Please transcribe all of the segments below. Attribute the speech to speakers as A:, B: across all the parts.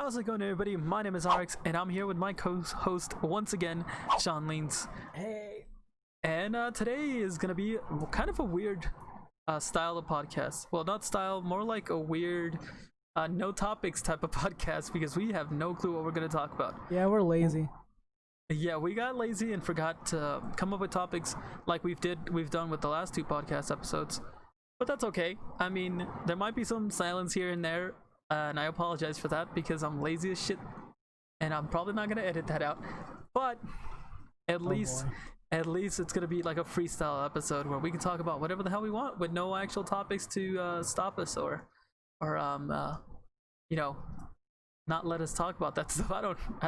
A: How's it going, everybody? My name is Rx, and I'm here with my co-host once again, Shawnlings.
B: Hey.
A: And today is gonna be kind of a weird style of podcast. Well, not style, more like a weird no topics type of podcast because we have no clue what we're gonna talk about.
B: Yeah, we're lazy.
A: Yeah, we got lazy and forgot to come up with topics like we've done with the last two podcast episodes. But that's okay. I mean, there might be some silence here and there. And I apologize for that because I'm lazy as shit, and I'm probably not gonna edit that out. But at least it's gonna be like a freestyle episode where we can talk about whatever the hell we want with no actual topics to stop us or you know, not let us talk about that stuff. I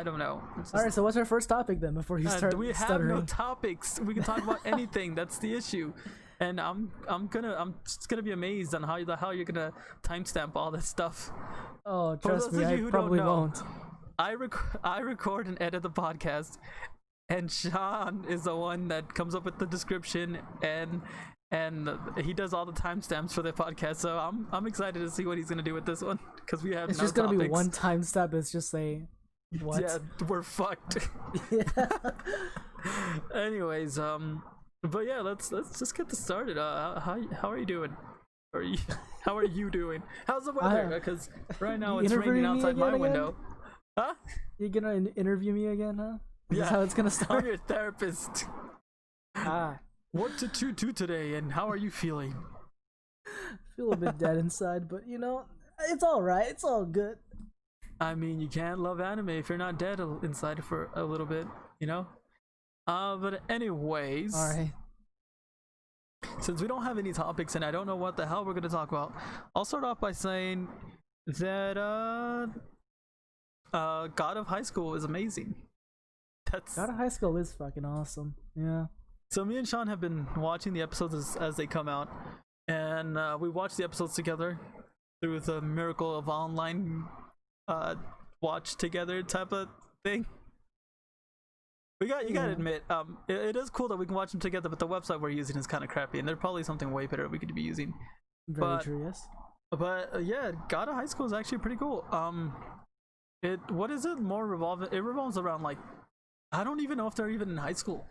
A: don't know.
B: All right, so what's our first topic then before you start
A: we have
B: stuttering?
A: no topics. We can talk about anything. That's the issue. And I'm just gonna be amazed on how you're gonna timestamp all this stuff.
B: Oh, trust me, I probably won't.
A: I record and edit the podcast, and Shawn is the one that comes up with the description and he does all the timestamps for the podcast. So I'm excited to see what he's gonna do with this one because we have
B: It's
A: no
B: just gonna
A: topics.
B: be one timestamp. It's just say what?
A: Yeah, we're fucked.
B: Yeah.
A: Anyways, but yeah, let's just get this started. How are you doing? How are you doing? How's the weather? Because right now it's raining outside my window. Huh?
B: You gonna interview me again, huh? Is
A: Yeah.
B: this how it's gonna start?
A: I'm your therapist. What did you do today, and how are you feeling?
B: Feel a bit dead inside, but you know, it's all right. It's all good.
A: I mean, you can't love anime if you're not dead inside for a little bit, you know? But anyways,
B: All right.
A: since we don't have any topics and I don't know what the hell we're gonna talk about, I'll start off by saying that God of High School is amazing.
B: God of High School is fucking awesome. Yeah.
A: So me and Shawn have been watching the episodes as they come out, and we watch the episodes together through the miracle of online watch together type of thing. You gotta admit, it is cool that we can watch them together, but the website we're using is kind of crappy, and there's probably something way better we could be using.
B: Very true. Yes.
A: But yeah, God of High School is actually pretty cool. It revolves around, like, I don't even know if they're even in high school.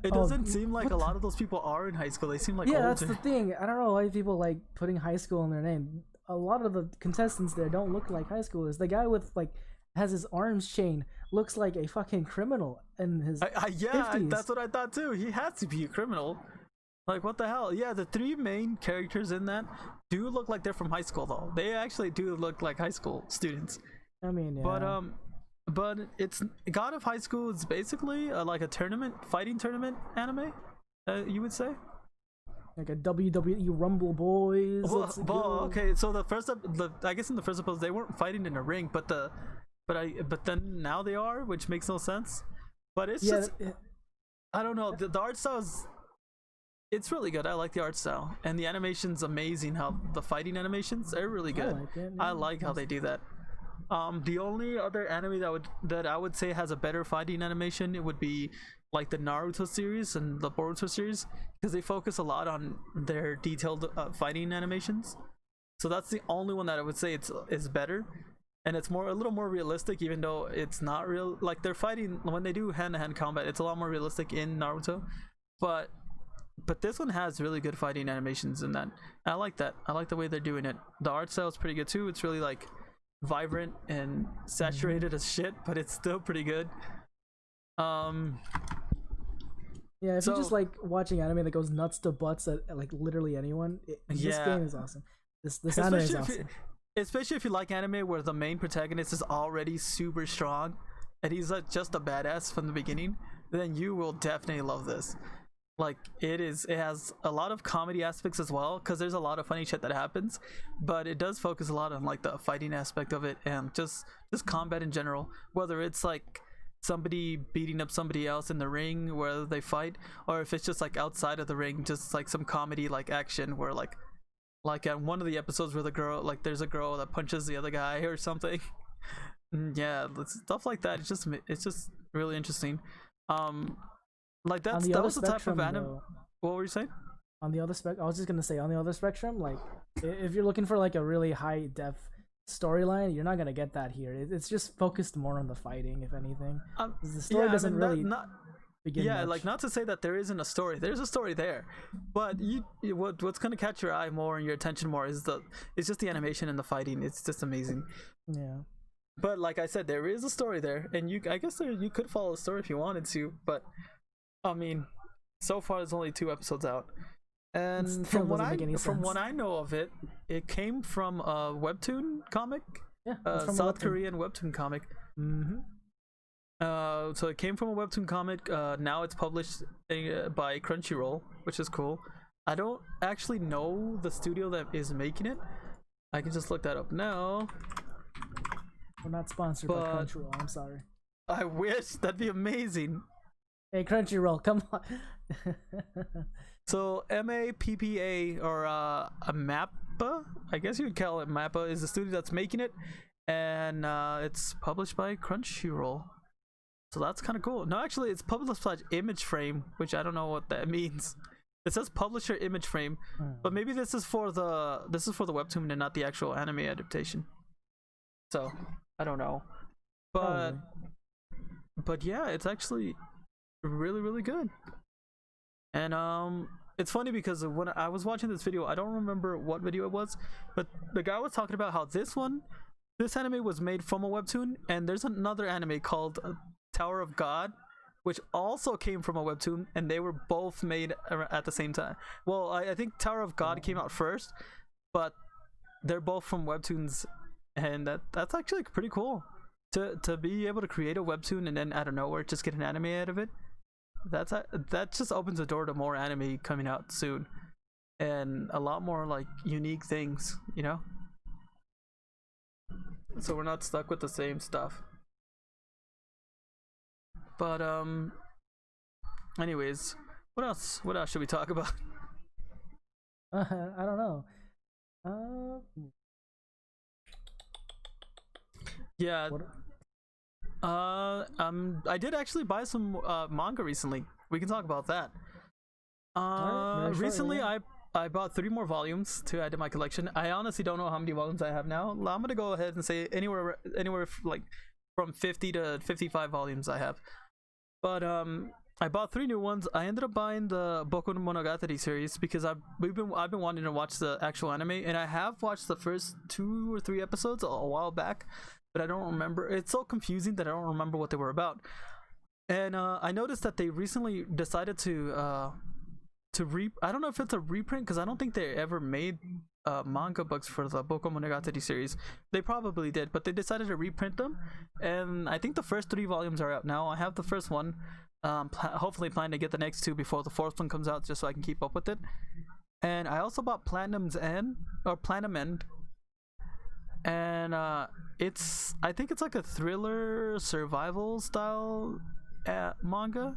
A: It doesn't seem like a lot of those people are in high school. They seem like older.
B: That's the thing. I don't know why people like putting high school in their name. A lot of the contestants there don't look like high schoolers. The guy with like has his arms chained looks like a fucking criminal in his 50s.
A: That's what I thought too. He has to be a criminal. Like, what the hell? Yeah, the three main characters in that do look like they're from high school, though. They actually do look like high school students.
B: I mean, yeah.
A: But it's God of High School is basically like a fighting tournament anime, you would say.
B: Like a WWE Rumble Boys.
A: Okay, so I guess in the first episode they weren't fighting in a ring, but then now they are, which makes no sense. But it's I don't know. The art style it's really good. I like the art style, and the animation's amazing. How the fighting animations, they're really good. I like how they do that. The only other anime that I would say has a better fighting animation, it would be like the Naruto series and the Boruto series, because they focus a lot on their detailed fighting animations. So that's the only one that I would say is better, and it's a little more realistic, even though it's not real. Like, they're fighting when they do hand-to-hand combat, it's a lot more realistic in Naruto, but this one has really good fighting animations in that. I like that. I like the way they're doing it. The art style is pretty good too. It's really like vibrant and saturated as shit, but it's still pretty good.
B: Yeah, if you just like watching anime that goes nuts to butts at like literally anyone, this game is awesome. This anime is awesome.
A: Especially if you like anime where the main protagonist is already super strong and he's like just a badass from the beginning, then you will definitely love this. Like, it has a lot of comedy aspects as well, because there's a lot of funny shit that happens, but it does focus a lot on like the fighting aspect of it and just combat in general, whether it's like somebody beating up somebody else in the ring where they fight, or if it's just like outside of the ring, just like some comedy like action where like at one of the episodes where there's a girl that punches the other guy or something. Yeah, stuff like that. It's just really interesting. Like, that was the type of anime. What were you saying?
B: On the other spectrum, I was just gonna say, on the other spectrum, like, if you're looking for like a really high def storyline, you're not gonna get that here. It's just focused more on the fighting, if anything. The story doesn't really begin much.
A: Like, not to say that there isn't a story. There's a story there, but what's gonna catch your eye more and your attention more is just the animation and the fighting. It's just amazing.
B: Yeah.
A: But like I said, there is a story there, and I guess you could follow the story if you wanted to. But I mean, so far there's only 2 episodes out. And from what I know of it, it came from a webtoon comic.
B: Yeah,
A: South Korean webtoon comic.
B: Mm-hmm.
A: So it came from a webtoon comic. Now it's published by Crunchyroll, which is cool. I don't actually know the studio that is making it. I can just look that up now.
B: We're not sponsored by Crunchyroll. I'm sorry.
A: I wish. That'd be amazing.
B: Hey, Crunchyroll, come on.
A: So MAPPA, or MAPPA, I guess you would call it MAPPA, is the studio that's making it, and it's published by Crunchyroll. So that's kind of cool. No, actually, it's published by Image Frame, which I don't know what that means. It says publisher Image Frame, but maybe this is for the webtoon and not the actual anime adaptation. So I don't know, but yeah, it's actually really, really good. And it's funny because when I was watching this video, I don't remember what video it was, but the guy was talking about how this anime was made from a webtoon, and there's another anime called Tower of God, which also came from a webtoon, and they were both made at the same time. Well, I think Tower of God came out first, but they're both from webtoons, and that's actually pretty cool to be able to create a webtoon and then out of nowhere just get an anime out of it. That just opens the door to more anime coming out soon, and a lot more like unique things, you know. So we're not stuck with the same stuff. But anyways, what else should we talk about?
B: I don't know.
A: Yeah. I did actually buy some manga recently. We can talk about that. Recently I bought 3 more volumes to add to my collection. I honestly don't know how many volumes I have now. I'm gonna go ahead and say anywhere like from 50 to 55 volumes I have. But I bought 3 new ones. I ended up buying the Boku no Monogatari series because I've been wanting to watch the actual anime, and I have watched the first 2 or 3 episodes a while back, but I don't remember. It's so confusing that I don't remember what they were about. And I noticed that they recently decided to I don't know if it's a reprint, because I don't think they ever made manga books for the Boku Monogatari series. They probably did, but they decided to reprint them, and I think the first 3 volumes are out now. I have the first one. Hopefully plan to get the next 2 before the 4th one comes out, just so I can keep up with it. And I also bought Platinum End, and I think it's like a thriller survival style manga.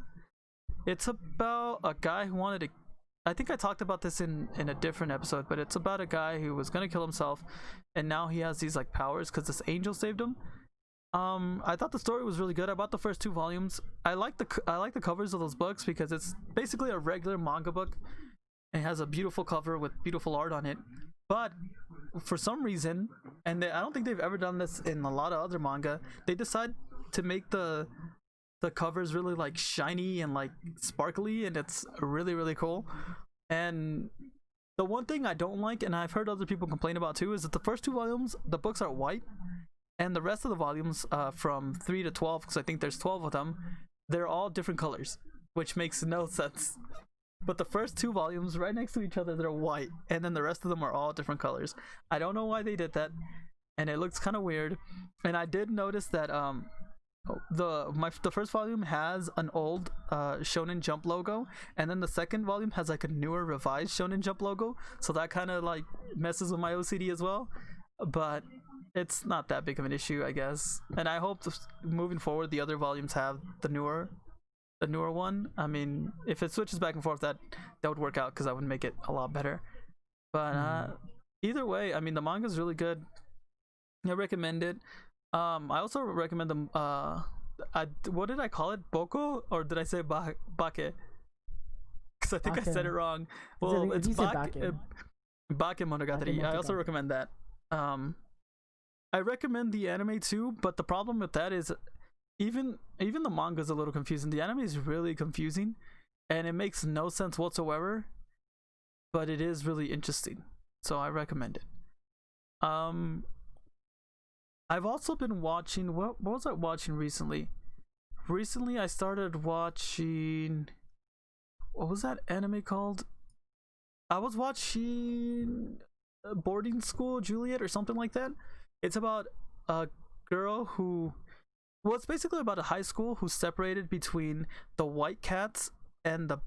A: It's about a guy who wanted to, I think I talked about this in a different episode, but it's about a guy who was gonna kill himself, and now he has these like powers because this angel saved him. I thought the story was really good. I bought the first 2 volumes. I like the covers of those books because it's basically a regular manga book. It has a beautiful cover with beautiful art on it, but for some reason, and I don't think they've ever done this in a lot of other manga, they decide to make the covers really like shiny and like sparkly, and it's really, really cool. And the one thing I don't like, and I've heard other people complain about too, is that the first 2 volumes, the books are white, and the rest of the volumes from 3 to 12, because I think there's 12 of them, they're all different colors, which makes no sense. But the first 2 volumes right next to each other, they're white, and then the rest of them are all different colors. I don't know why they did that, and it looks kind of weird. And I did notice that the first volume has an old Shonen Jump logo, and then the second volume has like a newer revised Shonen Jump logo, so that kind of like messes with my OCD as well. But it's not that big of an issue, I guess. And I hope moving forward the other volumes have the newer one. I mean, if it switches back and forth, that would work out, because that would make it a lot better. But either way, I mean, the manga's really good. I recommend it. I also recommend them. What did I call it? Boko, or did I say bake? Because I think I said it wrong. Well, it's bake Monogatari. I also recommend that. I recommend the anime too, but the problem with that is even the manga is a little confusing. The anime is really confusing, and it makes no sense whatsoever. But it is really interesting, so I recommend it. I've also been watching. What was I watching recently? Recently, I started watching. What was that anime called? I was watching Boarding School Juliet or something like that. It's about a girl who. Well, it's basically about a high school who's separated between the white cats and the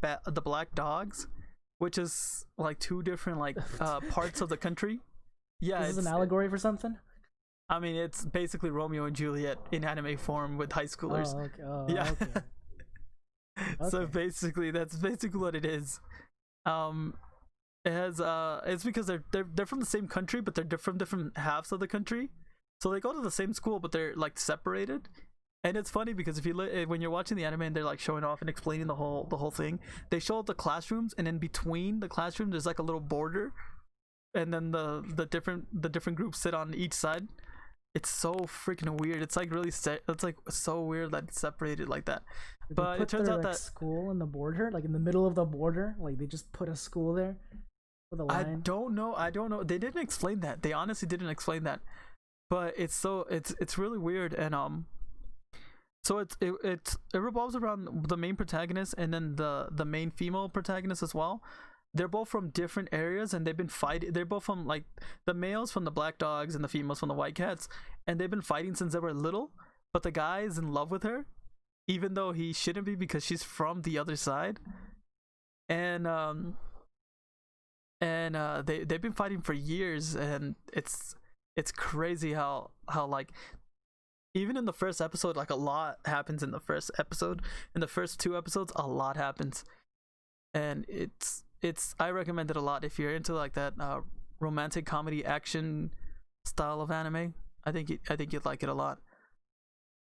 A: black dogs, which is like two different like parts of the country. Yeah,
B: is this an allegory for something?
A: I mean, it's basically Romeo and Juliet in anime form with high schoolers.
B: Oh, okay.
A: Yeah.
B: Okay.
A: So basically, that's basically what it is. It has it's because they're from the same country, but they're from different halves of the country. So they go to the same school, but they're like separated. And it's funny because if you when you're watching the anime and they're like showing off and explaining the whole thing, they show the classrooms, and in between the classrooms there's like a little border, and then the different groups sit on each side. It's so freaking weird. It's like really it's like so weird that it's separated like that. But it turns out that
B: school in the border, like in the middle of the border, like they just put a school there with a line.
A: I don't know. They didn't explain that. They honestly didn't explain that. But it's really weird, and so it revolves around the main protagonist and then the main female protagonist as well. They're both from different areas, and they've been fighting. They're both from like the males from the black dogs and the females from the white cats, and they've been fighting since they were little. But the guy is in love with her, even though he shouldn't be because she's from the other side. And they've been fighting for years, and it's crazy how like even in the first episode, like a lot happens in the first episode. In the first 2 episodes, a lot happens, and it's I recommend it a lot if you're into like that romantic comedy action style of anime. I think you'd like it a lot.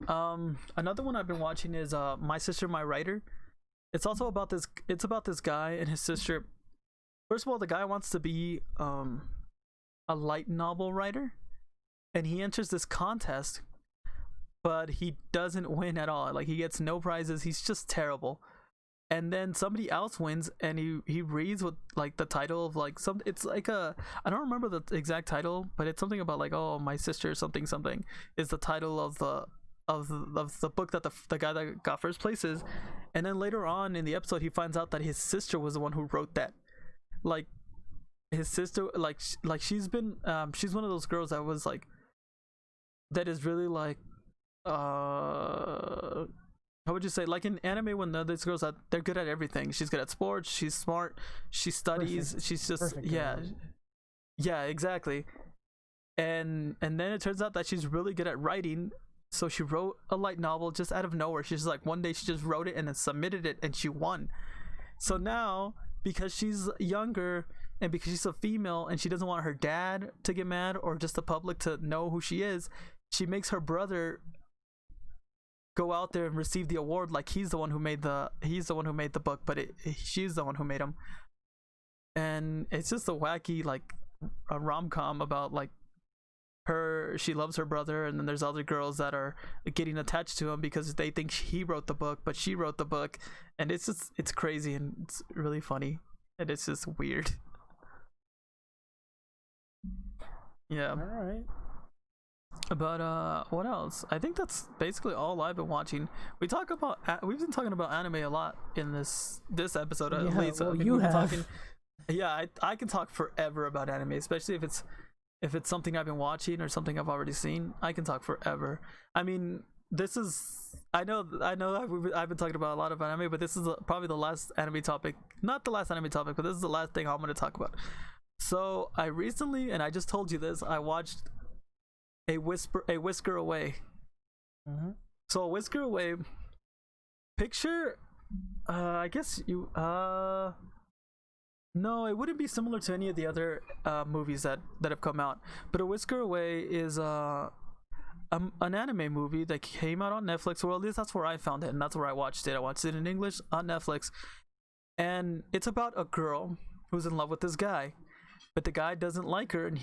A: Another one I've been watching is My Sister, My Writer. It's also about this. It's about this guy and his sister. First of all, the guy wants to be a light novel writer, and he enters this contest, but he doesn't win at all. Like, he gets no prizes. He's just terrible. And then somebody else wins, and he reads with like the title of like some. It's like I don't remember the exact title, but it's something about like, oh, my sister something is the title of the book that the guy that got first place is. And then later on in the episode, he finds out that his sister was the one who wrote that. Like, his sister, like she's been she's one of those girls that was like, that is really like how would you say, like in anime when these girls that they're good at everything. She's good at sports, she's smart, she studies. Perfect. She's just perfect. Yeah, exactly. And then it turns out that she's really good at writing, so she wrote a light novel just out of nowhere. She's like, one day she just wrote it and then submitted it, and she won. So now, because she's younger and because she's a female and she doesn't want her dad to get mad or just the public to know who she is, she makes her brother go out there and receive the award like he's the one who made the book, but she's the one who made him. And it's just a wacky, like a rom-com about like she loves her brother, and then there's other girls that are getting attached to him because they think he wrote the book, but she wrote the book. And it's crazy, and it's really funny, and it's just weird. Yeah.
B: All right.
A: But what else? I think that's basically all I've been watching. We've been talking about anime a lot in this episode, at least.
B: Well, you have.
A: Yeah, I can talk forever about anime, especially if it's something I've been watching or something I've already seen. I can talk forever. I mean, I know I've been talking about a lot of anime, but this is probably the last anime topic. Not the last anime topic, but this is the last thing I'm going to talk about. So I recently, and I just told you this, I watched a Whisker Away.
B: Mm-hmm.
A: So a Whisker Away, picture, I guess you, no, it wouldn't be similar to any of the other movies that have come out. But a Whisker Away is an anime movie that came out on Netflix, or at least that's where I found it, and that's where I watched it. I watched it in English on Netflix, and it's about a girl who's in love with this guy, but the guy doesn't like her, and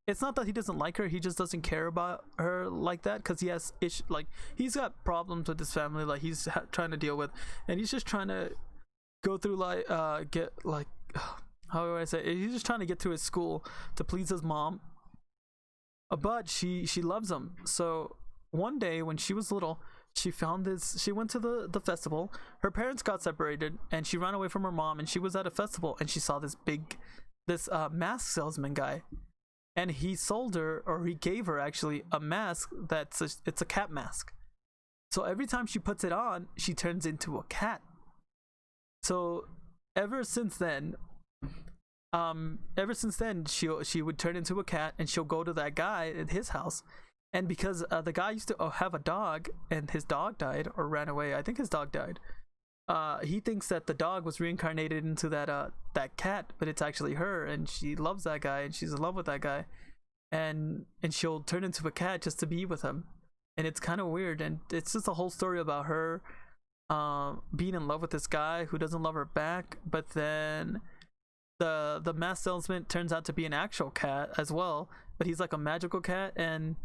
A: it's not that he doesn't like her, he just doesn't care about her like that, because he has like he's got problems with his family, like he's trying to deal with, and he's just trying to go through like get like how do I say it? He's just trying to get through his school to please his mom, but she loves him. So one day when she was little, she went to the festival. Her parents got separated and she ran away from her mom, and she was at a festival and she saw this mask salesman guy, and he sold her, or he gave her actually, a mask it's a cat mask. So every time she puts it on, she turns into a cat. So ever since then she would turn into a cat, and she'll go to that guy at his house. And because the guy used to have a dog, and his dog died or ran away, I think his dog died, he thinks that the dog was reincarnated into that cat, but it's actually her, and she loves that guy and she's in love with that guy, and she'll turn into a cat just to be with him. And it's kind of weird, and it's just a whole story about her being in love with this guy who doesn't love her back. But then the mask salesman turns out to be an actual cat as well, but he's like a magical cat, and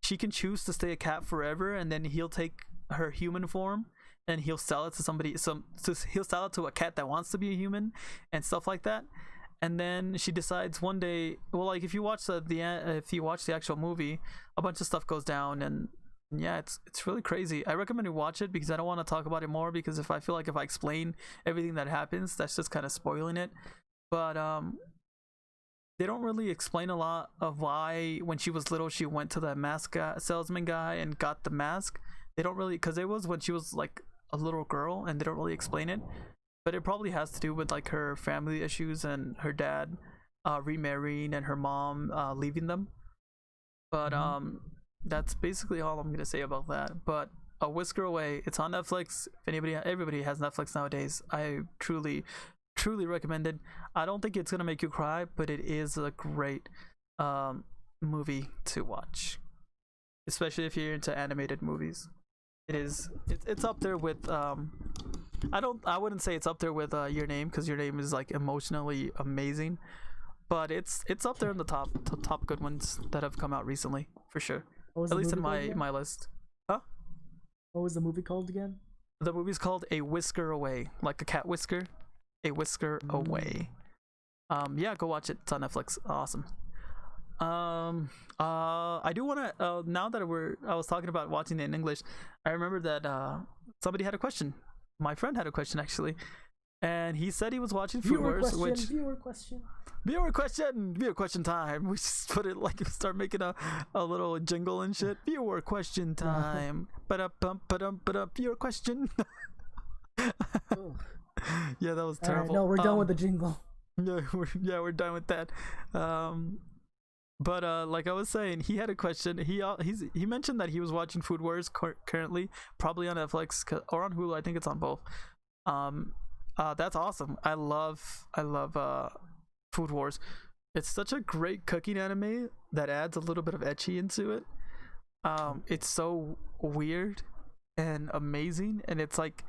A: she can choose to stay a cat forever, and then he'll take her human form and he'll sell it to somebody. He'll sell it to a cat that wants to be a human and stuff like that. And then she decides one day, well, like if you watch the actual movie, a bunch of stuff goes down, and yeah, it's really crazy. I recommend you watch it, because I don't want to talk about it more, because if I explain everything that happens, that's just kind of spoiling it. But they don't really explain a lot of why when she was little she went to the mask salesman guy and got the mask. They don't really, because it was when she was like a little girl, and they don't really explain it. But it probably has to do with like her family issues and her dad remarrying and her mom leaving them. But that's basically all I'm gonna say about that. But a Whisker Away, it's on Netflix. If everybody has Netflix nowadays, I truly recommend it. I don't think it's gonna make you cry, but it is a great movie to watch, especially if you're into animated movies. It's up there with I wouldn't say it's up there with Your Name, because Your Name is like emotionally amazing, but it's up there in the top good ones that have come out recently, for sure. At least in my list. Huh?
B: What was the movie called again?
A: The movie's called A Whisker Away, like a cat whisker. A Whisker Away. Yeah, go watch it. It's on Netflix. Awesome. I do want to now that I was talking about watching it in English, I remember that somebody had a question. My friend had a question, actually, and he said he was watching Food Wars. Viewer question time. We just put it like, start making a little jingle and shit. Viewer question time. Viewer question. Yeah, that was terrible.
B: No, we're done with the jingle.
A: Yeah, we're done with that. But like I was saying, he had a question. He mentioned that he was watching Food Wars currently, probably on Netflix or on Hulu. I think it's on both. That's awesome. I love Food Wars. It's such a great cooking anime that adds a little bit of ecchi into it. It's so weird and amazing, and it's like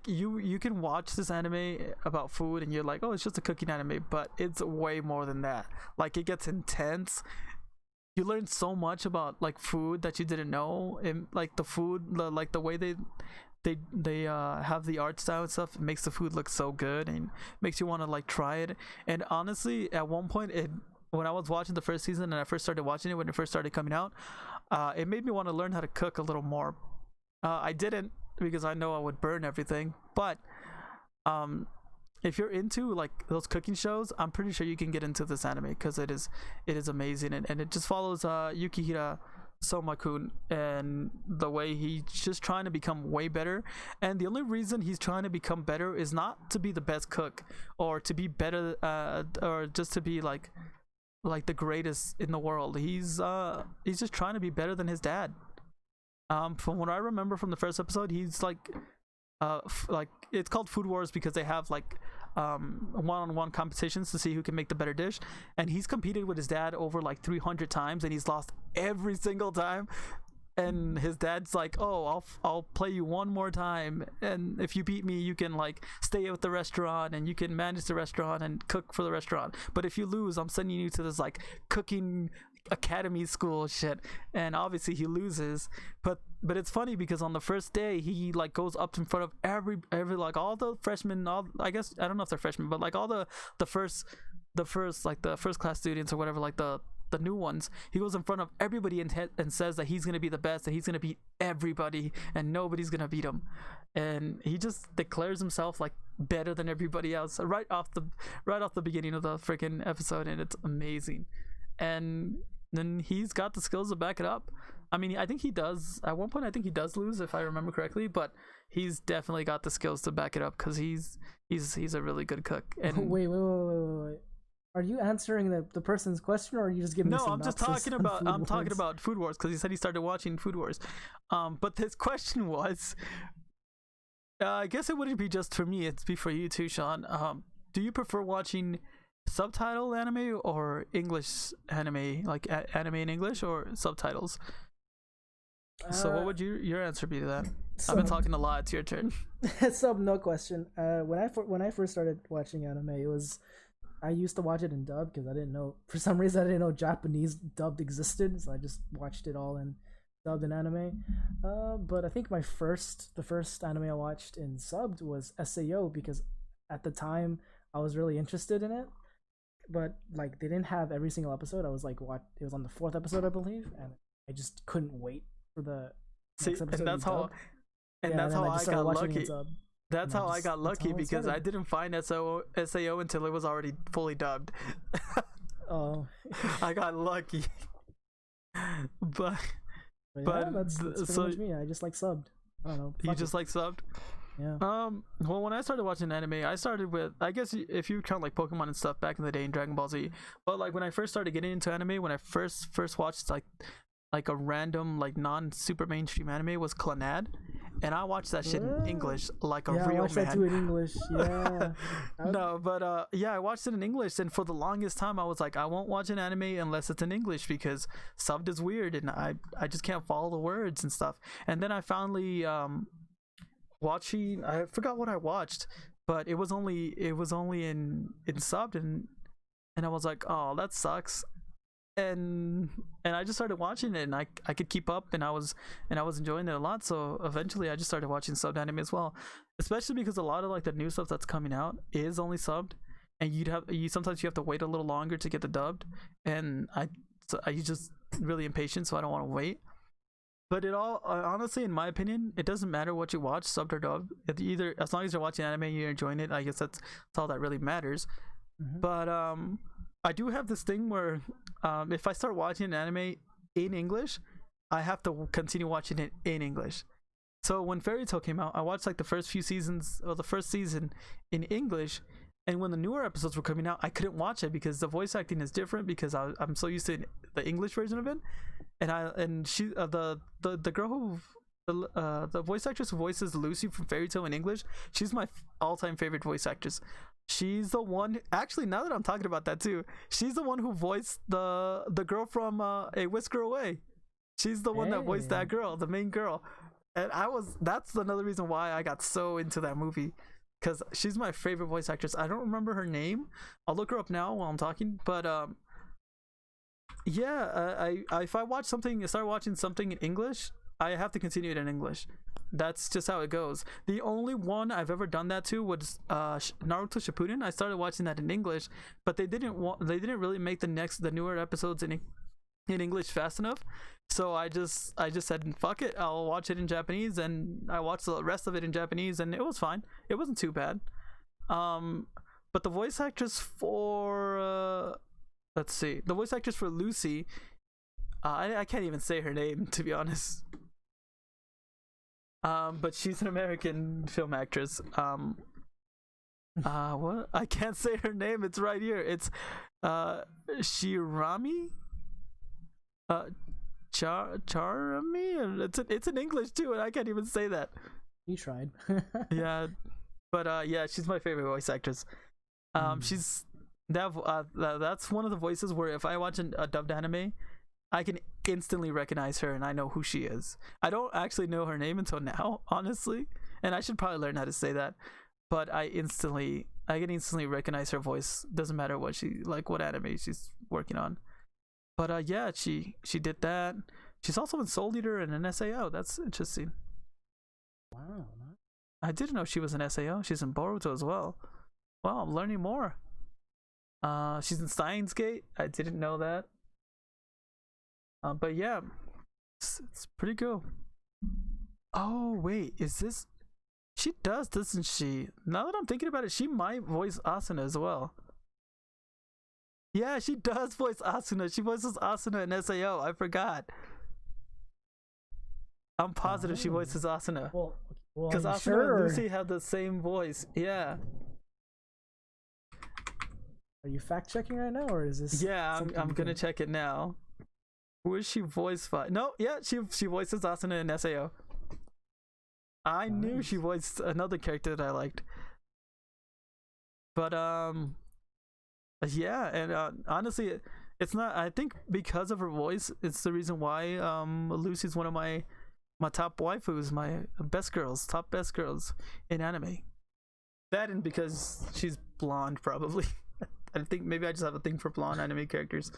A: you can watch this anime about food and you're like, oh, it's just a cooking anime, but it's way more than that. Like, it gets intense. You learn so much about like food that you didn't know, and like the food, like the way they have the art style and stuff, it makes the food look so good and makes you want to like try it. And honestly, at one point, when I was watching the first season and I first started watching it when it first started coming out, it made me want to learn how to cook a little more. I didn't, because I know I would burn everything, but if you're into like those cooking shows, I'm pretty sure you can get into this anime, because it is amazing, and it just follows Yukihira Soma-kun and the way he's just trying to become way better. And the only reason he's trying to become better is not to be the best cook or to be better or just to be like the greatest in the world. He's just trying to be better than his dad. From what I remember from the first episode, he's like it's called Food Wars because they have like one-on-one competitions to see who can make the better dish, and he's competed with his dad over like 300 times and he's lost every single time. and his dad's like, oh, I'll play you one more time, and if you beat me you can like stay at the restaurant and you can manage the restaurant and cook for the restaurant, but if you lose I'm sending you to this like cooking academy school shit. And obviously he loses, but it's funny because on the first day he like goes up in front of every like all the freshmen, all, I guess I don't know if they're freshmen, but like all the first like the first class students or whatever, like the new ones, he goes in front of everybody and says that he's gonna be the best, that he's gonna beat everybody and nobody's gonna beat him, and he just declares himself like better than everybody else right off the beginning of the freaking episode, and it's amazing. And then he's got the skills to back it up. I mean, I think he does at one point, I think he does lose if I remember correctly, but he's definitely got the skills to back it up because he's a really good cook. And
B: wait, are you answering the person's question, or are you just giving?
A: No, I'm just talking about talking about Food Wars because he said he started watching Food Wars. But his question was, I guess it wouldn't be just for me; it'd be for you too, Shawn. Do you prefer watching subtitle anime or English anime, like anime in English, or subtitles? So what would your answer be to that? I've been talking a lot. It's your turn.
B: So no question. When I first started watching anime, I used to watch it in dub because I didn't know, for some reason I didn't know Japanese dubbed existed, so I just watched it all in dubbed in anime. But I think the first anime I watched in subbed was SAO because at the time I was really interested in it. But like they didn't have every single episode. I was like, what? It was on the 4th episode, I believe, and I just couldn't wait for the next episode.
A: And that's how I got lucky. That's how I got lucky because I didn't find SAO until it was already fully dubbed.
B: Oh,
A: I got lucky. But
B: yeah, that's pretty much me. I just like subbed. I don't know.
A: You just like subbed?
B: Yeah.
A: Well, when I started watching anime, I started with, I guess if you count like Pokemon and stuff back in the day and Dragon Ball Z, but like when I first started getting into anime, when I first watched like a random like non-super mainstream anime was Clannad, and I watched that shit in English like a real man.
B: I watched that too in English. Yeah.
A: No, but yeah, I watched it in English, and for the longest time I was like, I won't watch an anime unless it's in English because subbed is weird and I just can't follow the words and stuff. And then I finally watching, I forgot what I watched, but it was only in subbed, and I was like, oh, that sucks. And I just started watching it, and I could keep up, and I was enjoying it a lot. So eventually I just started watching subbed anime as well, especially because a lot of like the new stuff that's coming out is only subbed, and sometimes you have to wait a little longer to get the dubbed, and I just really impatient, so I don't want to wait. But it all, honestly, in my opinion, it doesn't matter what you watch, subbed or dubbed. Either, as long as you're watching anime and you're enjoying it, I guess that's all that really matters. Mm-hmm. But I do have this thing where if I start watching an anime in English, I have to continue watching it in English. So when Fairy Tail came out, I watched like the first few seasons, or the first season in English. And when the newer episodes were coming out, I couldn't watch it because the voice acting is different because I'm so used to the English version of it. And she the girl who the voice actress who voices Lucy from Fairy Tail in English, she's my all-time favorite voice actress. She's the one, actually, now that I'm talking about that too, she's the one who voiced the girl from A Whisker Away. She's the one that voiced that girl, the main girl. And that's another reason why I got so into that movie, because she's my favorite voice actress. I don't remember her name. I'll look her up now while I'm talking. But yeah, if I start watching something in English, I have to continue it in English. That's just how it goes. The only one I've ever done that to was Naruto Shippuden. I started watching that in English, but they didn't really make the newer episodes in English fast enough. So I just said, fuck it, I'll watch it in Japanese, and I watched the rest of it in Japanese, and it was fine. It wasn't too bad. But the voice actress for the voice actress for Lucy, I can't even say her name, to be honest. But she's an American film actress. What? I can't say her name. It's right here. It's Shirami. Charami. It's in English too, and I can't even say that.
B: You tried.
A: Yeah, but yeah, she's my favorite voice actress. She's that's one of the voices where if I watch a dubbed anime, I can instantly recognize her, and I know who she is. I don't actually know her name until now, honestly, and I should probably learn how to say that. But I can instantly recognize her voice. Doesn't matter what what anime she's working on. But yeah, she did that. She's also in Soul Eater and an SAO. That's interesting.
B: Wow.
A: I didn't know she was an SAO. She's in Boruto as well. Wow, I'm learning more. She's in Steins Gate. I didn't know that. But yeah, it's pretty cool. Oh wait, is this? She does, doesn't she? Now that I'm thinking about it, she might voice Asuna as well. Yeah, she does voice Asuna. She voices Asuna in SAO. I forgot. I'm positive she voices Asuna. Because Asuna and Lucy have the same voice. Yeah.
B: Are you fact checking right now, or is this?
A: Yeah, I'm gonna check it now. Who is she voiced by? No, yeah, she voices Asuna in SAO. I knew she voiced another character that I liked. But yeah, and honestly, it's not. I think because of her voice, it's the reason why Lucy's one of my top waifus, my top best girls in anime. That and because she's blonde, probably. I think maybe I just have a thing for blonde anime characters.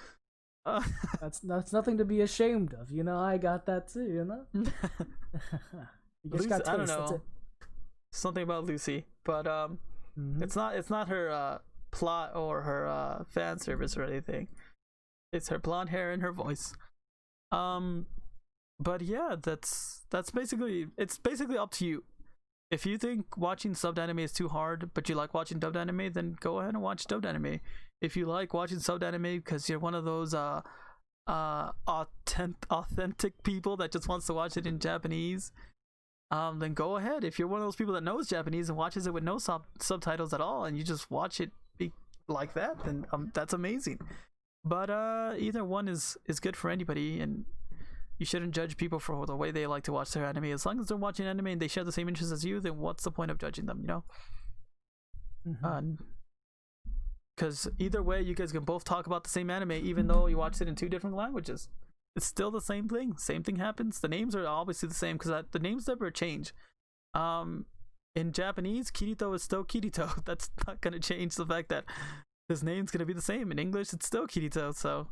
B: That's nothing to be ashamed of. You know, I got that too. You know. You just got taste,
A: I don't know. Something about Lucy, but it's not her plot or her fan service or anything. It's her blonde hair and her voice. But yeah, it's basically up to you. If you think watching subbed anime is too hard, but you like watching dubbed anime, then go ahead and watch dubbed anime. If you like watching subbed anime because you're one of those authentic people that just wants to watch it in Japanese, then go ahead. If you're one of those people that knows Japanese and watches it with no subtitles at all, and you just watch it like that, then that's amazing. But either one is good for anybody, and you shouldn't judge people for the way they like to watch their anime. As long as they're watching anime and they share the same interests as you, then what's the point of judging them, you know? Because either way, you guys can both talk about the same anime, even though you watched it in 2 different languages. It's still the same thing. Same thing happens. The names are obviously the same because the names never change. In Japanese, Kirito is still Kirito. That's not going to change the fact that his name's going to be the same. In English, it's still Kirito. So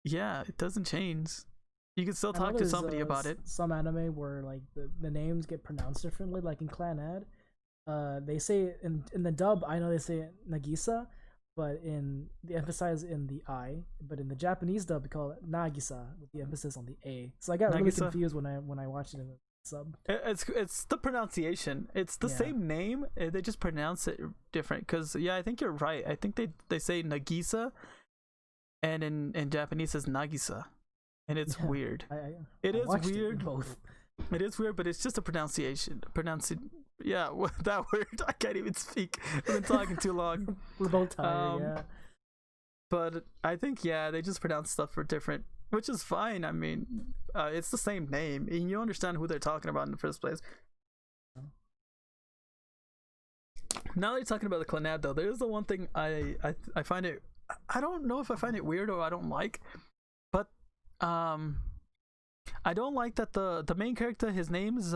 A: yeah, it doesn't change. You can still talk to somebody about it.
B: Some anime where like the names get pronounced differently, like in Clannad. They say in the dub, I know they say Nagisa, but they emphasize in the I. But in the Japanese dub, we call it Nagisa with the emphasis on the A. So I got really confused when I watched it in the sub.
A: It's the pronunciation. It's the same name. They just pronounce it different. Because yeah, I think you're right. I think they say Nagisa, and in Japanese it's Nagisa, and it's weird. It is weird. Both. It is weird, but it's just a pronunciation. Yeah, that word I can't even speak. I've been talking too long.
B: We're both tired. Yeah.
A: But I think they just pronounce stuff for different, which is fine. I mean, it's the same name, and you understand who they're talking about in the first place. Now that you're talking about the Clannad, though, there's the one thing I find it. I don't know if I find it weird or I don't like, but I don't like that the main character, his name is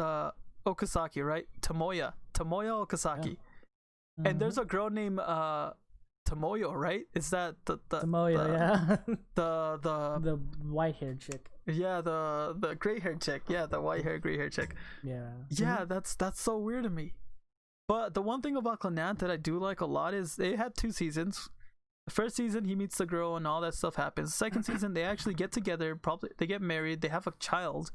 A: Okasaki, right? Tomoya Okasaki. Yeah. And there's a girl named Tomoyo, right? Is that the
B: Tomoyo,
A: the
B: white haired chick?
A: Yeah, the gray haired chick. Yeah, the white hair, gray hair chick.
B: Yeah.
A: Yeah, that's so weird to me. But the one thing about Clannad that I do like a lot is they had 2 seasons. The first season he meets the girl and all that stuff happens. The second season they actually get together, probably they get married, they have a child.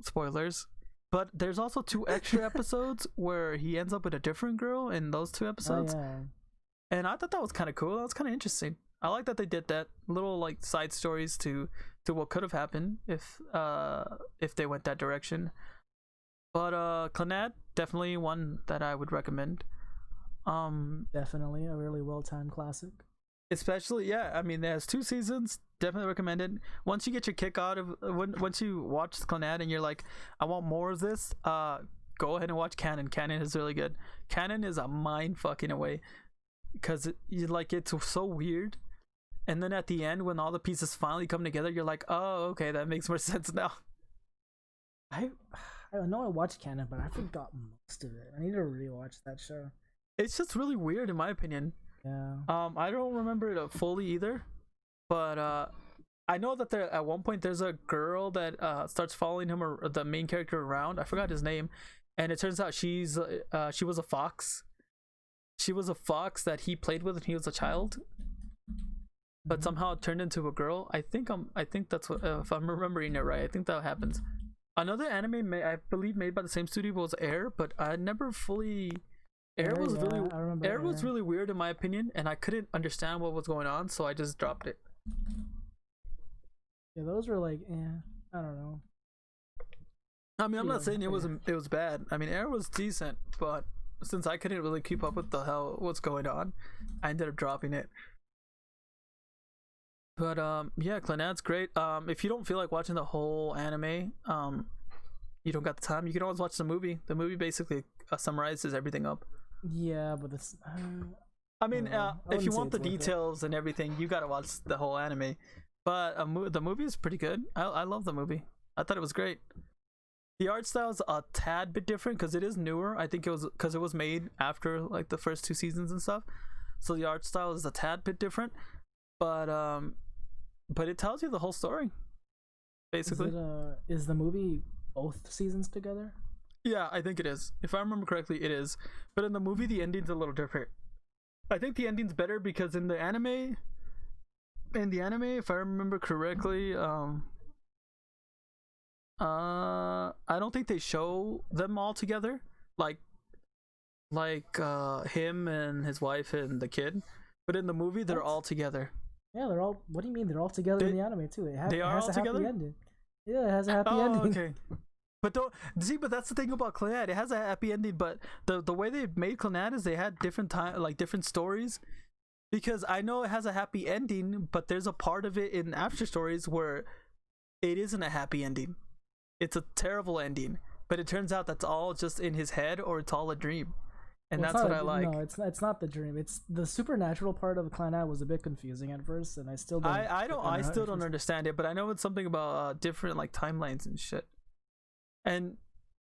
A: Spoilers. But there's also 2 extra episodes where he ends up with a different girl in those 2 episodes.
B: Oh, yeah.
A: And I thought that was kind of cool. That was kind of interesting. I like that they did that, little like side stories to what could have happened if they went that direction. But Clannad, definitely one that I would recommend.
B: Definitely a really well-timed classic.
A: Especially, I mean, there's 2 seasons. Definitely recommend it. Once you get your kick out of once you watch Clannad and you're like, I want more of this, go ahead and watch Canon. Canon is really good. Canon is a mind fucking away because it's so weird, and then at the end when all the pieces finally come together, you're like, oh, okay, that makes more sense now.
B: I know I watched Clannad, but I forgot most of it. I need to rewatch that show.
A: It's just really weird in my opinion.
B: Yeah.
A: I don't remember it fully either, but I know that there at one point there's a girl that starts following him, or the main character, around. I forgot his name, and it turns out she was a fox. She was a fox that he played with when he was a child, but somehow it turned into a girl. I think that's what, if I'm remembering it right, I think that happens. Another anime I believe made by the same studio was Air, but I never fully. Air was really weird in my opinion, and I couldn't understand what was going on, so I just dropped it.
B: Yeah, those were like, I don't know.
A: I mean, I'm not saying it was bad. I mean, Air was decent, but since I couldn't really keep up with what's going on, I ended up dropping it. But yeah, Clannad's great. If you don't feel like watching the whole anime, you don't got the time, you can always watch the movie. The movie basically summarizes everything up.
B: Yeah, but it's.
A: I mean, if you want the details and everything, you gotta watch the whole anime. But the movie is pretty good. I love the movie. I thought it was great. The art style is a tad bit different because it is newer. I think it was because it was made after like the first 2 seasons and stuff. So the art style is a tad bit different, but it tells you the whole story. Basically,
B: is the movie both seasons together?
A: Yeah, I think it is. If I remember correctly, it is. But in the movie, the ending's a little different. I think the ending's better because in the anime, if I remember correctly, I don't think they show them all together, like him and his wife and the kid. But in the movie, they're all together.
B: Yeah, they're all. What do you mean they're all together in the anime too? It
A: they are
B: has
A: all
B: a
A: together.
B: Happy ending. Yeah, it has a happy ending.
A: Okay. But don't see. But that's the thing about Clannad. It has a happy ending. But the way they made Clannad is they had different different stories. Because I know it has a happy ending, but there's a part of it in After Stories where it isn't a happy ending. It's a terrible ending. But it turns out that's all just in his head, or it's all a dream. And that's what I like.
B: No, it's not the dream. It's the supernatural part of Clannad was a bit confusing at first, and I still don't.
A: I still don't understand it, but I know it's something about different like timelines and shit. And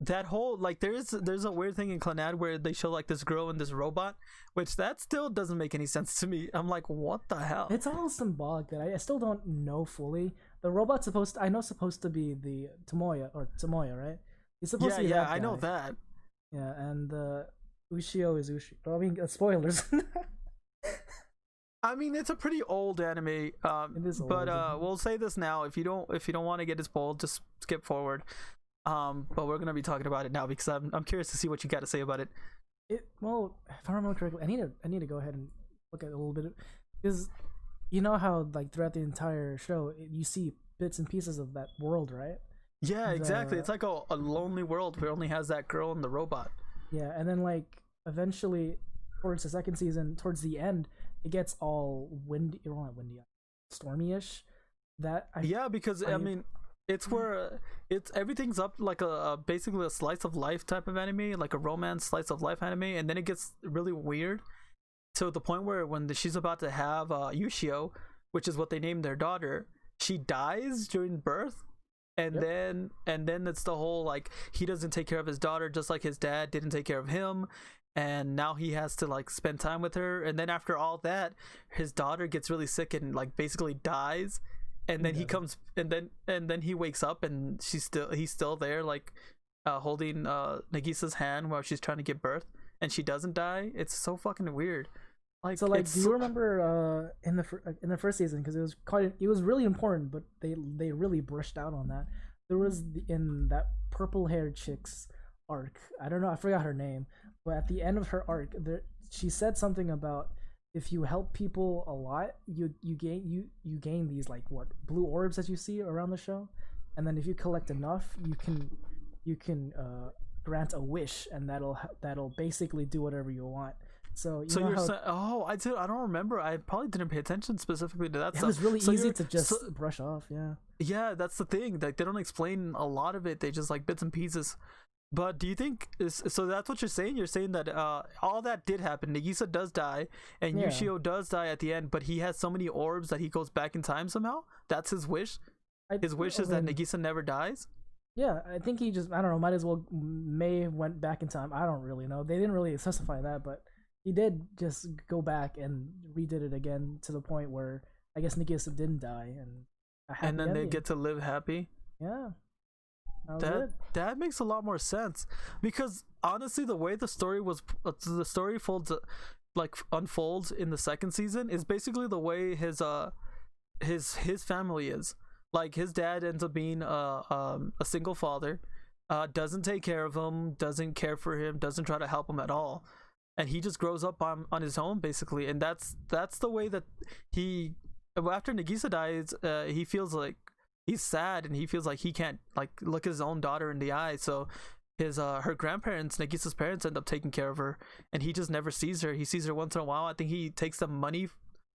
A: that whole there's a weird thing in Clannad where they show like this girl and this robot, which that still doesn't make any sense to me. I'm like, what the hell?
B: It's all symbolic that I still don't know fully. The robot's supposed to be the Tomoya, right? He's supposed to be that guy.
A: I know that.
B: Yeah, and Ushio is Ushio. I mean, spoilers.
A: I mean, it's a pretty old anime. It is old, but we'll say this now: if you don't want to get it spoiled, just skip forward. But we're gonna be talking about it now because I'm curious to see what you got to say about it.
B: Well, if I remember correctly, I need to go ahead and look at it a little bit, because you know how like throughout the entire show you see bits and pieces of that world, right?
A: Yeah, exactly. It's like a lonely world where it only has that girl and the robot. Yeah,
B: and then like eventually towards the second season, towards the end, it gets all windy, not windy, stormy-ish. Because I mean, it's where everything's up like basically a slice of life type of anime, like a romance slice of life anime, and then it gets really weird to the point where when she's about to have Ushio, which is what they named their daughter, she dies during birth. And then it's the whole like he doesn't take care of his daughter just like his dad didn't take care of him, and now he has to like spend time with her. And then after all that, his daughter gets really sick and like basically dies. And then he comes and then he wakes up and he's still there like holding Nagisa's hand while she's trying to give birth, and she doesn't die. It's so fucking weird. Do you remember in the first season, because it was really important, but they really brushed out on that. There was in that purple haired chick's arc, I don't know, I forgot her name, but at the end of her arc she said something about if you help people a lot, you gain these like blue orbs that you see around the show, and then if you collect enough, you can grant a wish, and that'll basically do whatever you want. So you're saying,
A: I don't remember. I probably didn't pay attention specifically to that stuff.
B: It was really easy to just brush off. Yeah,
A: that's the thing. Like they don't explain a lot of it. They just like bits and pieces. But do you think so? That's what you're saying. You're saying that all that did happen. Nagisa does die, and Yushio does die at the end. But he has so many orbs that he goes back in time somehow. That's his wish. His wish is that Nagisa never dies.
B: Yeah, I think he just, I don't know, might as well may went back in time. I don't really know. They didn't really specify that, but he did just go back and redid it again to the point where I guess Nagisa didn't die,
A: and then they get to live happy.
B: Yeah.
A: That makes a lot more sense, because honestly the way the story unfolds in the second season is basically the way his family is. Like, his dad ends up being a single father, doesn't take care of him, doesn't care for him, doesn't try to help him at all, and he just grows up on his own basically. And that's the way that he, after Nagisa dies, he feels like he's sad, and he feels like he can't like look his own daughter in the eye. So her grandparents, Nagisa's parents, end up taking care of her, and he just never sees her. He sees her once in a while. I think he takes them money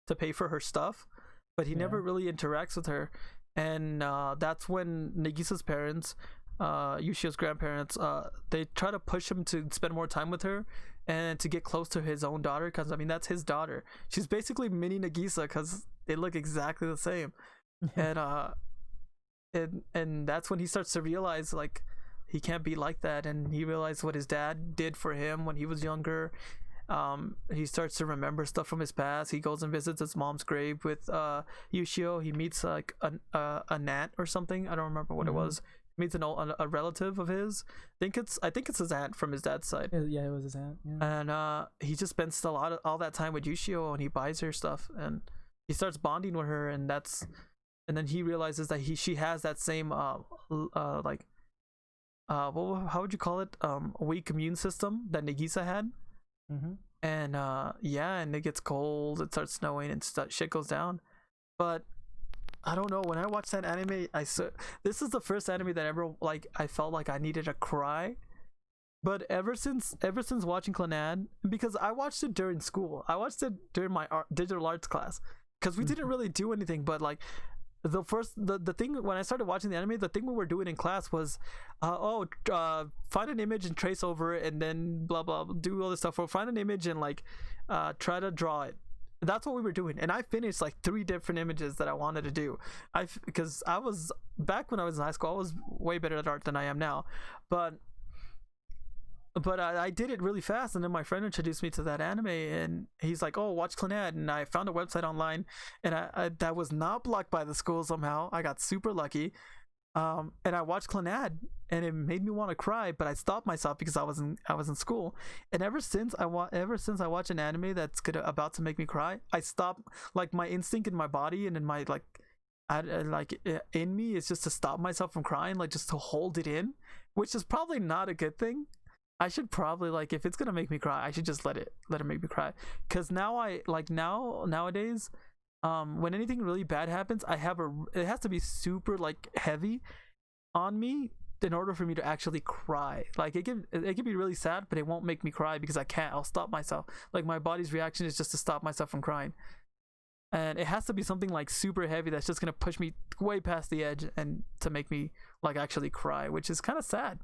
A: to pay for her stuff, but he never really interacts with her. And that's when Nagisa's parents, Yushio's grandparents, they try to push him to spend more time with her and to get close to his own daughter, because I mean that's his daughter. She's basically mini Nagisa because they look exactly the same. And that's when he starts to realize like he can't be like that, and he realized what his dad did for him when he was younger. He starts to remember stuff from his past. He goes and visits his mom's grave with Yushio. He meets like a gnat or something. I don't remember what it was. He meets a relative of his. I think it's his aunt from his dad's side.
B: Yeah, it was his aunt. Yeah.
A: And he just spends all that time with Yushio, and he buys her stuff, and he starts bonding with her, and then he realizes that she has that same how would you call it, weak immune system that Nagisa had. And and it gets cold, it starts snowing, and shit goes down. But I don't know, when I watched that anime, this is the first anime that ever like I felt like I needed to cry. But ever since watching Clannad, because I watched it during school, I watched it during my digital arts class, because we didn't really do anything but like the thing when I started watching the anime, the thing we were doing in class was find an image and trace over it, and then blah blah, do all this stuff, or find an image and like try to draw it. That's what we were doing, and I finished like 3 different images that I wanted to do. Because I was, back when I was in high school, I was way better at art than I am now, but I did it really fast. And then my friend introduced me to that anime, and he's like, oh, watch Clannad. And I found a website online, and I that was not blocked by the school somehow. I got super lucky. And I watched Clannad, and it made me want to cry, but I stopped myself because I was in school. And ever since I watch an anime that's about to make me cry, I stop. Like, my instinct in my body and in my in me is just to stop myself from crying, like just to hold it in, which is probably not a good thing. I should probably, like, if it's gonna make me cry, I should just let it make me cry. Because nowadays, when anything really bad happens, it has to be super like heavy on me in order for me to actually cry. Like, it can be really sad, but it won't make me cry because I can't. I'll stop myself. Like, my body's reaction is just to stop myself from crying, and it has to be something like super heavy that's just gonna push me way past the edge and to make me like actually cry, which is kind of sad.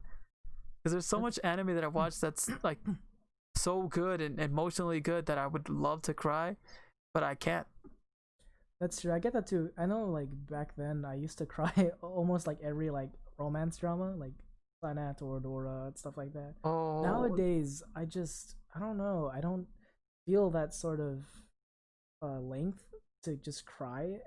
A: Because there's so much anime that I've watched that's like so good and emotionally good that I would love to cry, but I can't.
B: That's true. I get that too. I know, like, back then I used to cry almost like every like romance drama, like Clannad or Dora and stuff like that.
A: Oh.
B: Nowadays, I don't know. I don't feel that sort of length to just cry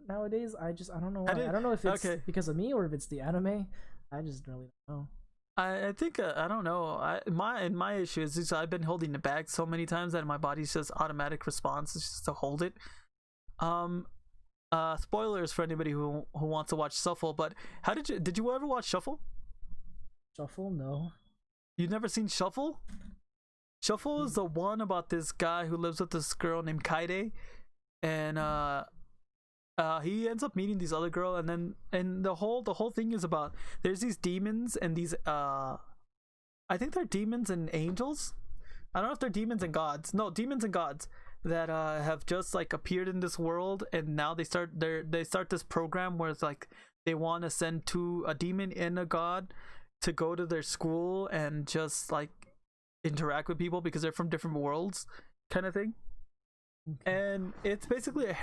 B: nowadays. I don't know why. I don't know if it's because of me or if it's the anime. I just really don't know.
A: I think I don't know. My issue is I've been holding it back so many times that my body's just automatic response is just to hold it. Spoilers for anybody who wants to watch Shuffle, but did you ever watch Shuffle?
B: Shuffle? No.
A: You've never seen Shuffle? Shuffle is the one about this guy who lives with this girl named Kaide, and he ends up meeting this other girl, and the whole thing is about there's these demons and these I think they're demons and angels. I don't know if they're demons and gods. No, demons and gods that have just like appeared in this world, and now they start this program where it's like they want to send a demon and a god to go to their school and just like interact with people because they're from different worlds, kind of thing. And it's basically a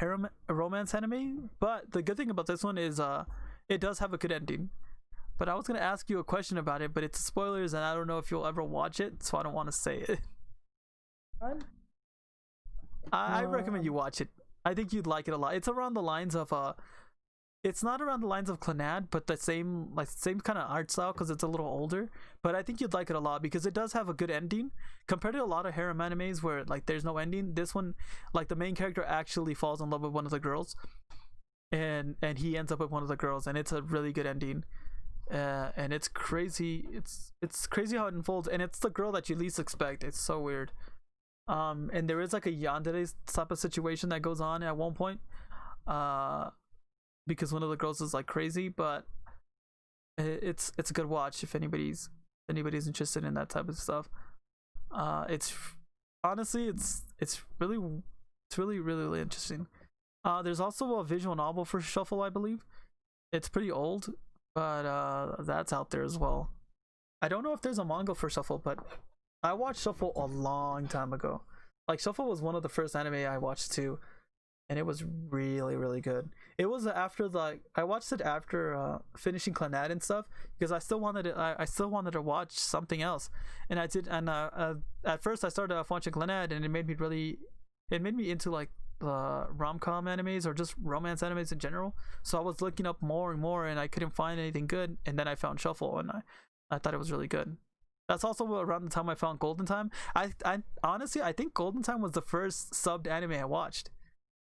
A: romance anime, but the good thing about this one is it does have a good ending. But I was gonna ask you a question about it, but it's spoilers, and I don't know if you'll ever watch it, so I don't want to say it. I recommend you watch it. I think you'd like it a lot. It's around the lines of it's not around the lines of Clannad, but the same kind of art style because it's a little older. But I think you'd like it a lot because it does have a good ending compared to a lot of harem animes where like there's no ending. This one, like the main character actually falls in love with one of the girls, and he ends up with one of the girls, and it's a really good ending. And it's crazy. It's crazy how it unfolds, and it's the girl that you least expect. It's so weird. And there is like a yandere type of situation that goes on at one point. Because one of the girls is like crazy, but it's a good watch if anybody's interested in that type of stuff. It's honestly it's really interesting. There's also a visual novel for Shuffle, I believe. It's pretty old, but that's out there as well. I don't know if there's a manga for Shuffle, but I watched Shuffle a long time ago. Like Shuffle was one of the first anime I watched too. And it was really, really good. It was after I watched it after finishing Clannad and stuff because I still wanted to watch something else, and I did. And at first I started off watching Clannad, and it made me into like rom-com animes or just romance animes in general. So I was looking up more and more, and I couldn't find anything good. And then I found Shuffle, and I thought it was really good. That's also around the time I found Golden Time. I honestly think Golden Time was the first subbed anime I watched.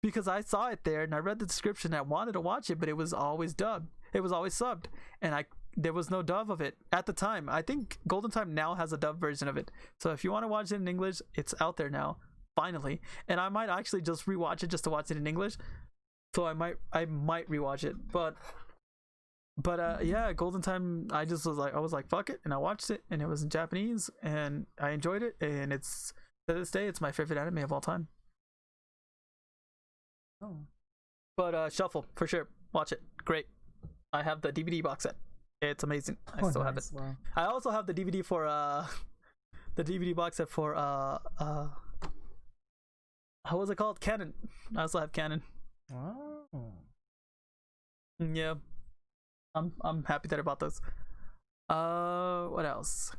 A: Because I saw it there and I read the description and I wanted to watch it, but it was always dubbed. It was always subbed, and there was no dub of it at the time. I think Golden Time now has a dub version of it. So if you want to watch it in English, it's out there now, finally. And I might actually just rewatch it just to watch it in English. So I might rewatch it. But yeah, Golden Time. I was like fuck it, and I watched it, and it was in Japanese, and I enjoyed it, and it's to this day it's my favorite anime of all time.
B: Oh.
A: But Shuffle for sure, watch it. Great. I have the DVD box set. It's amazing. I still have it. Wow. I also have the DVD for the DVD box set for how was it called? Canon. I also have Canon.
B: Oh.
A: Yeah. I'm happy that I bought those. What else?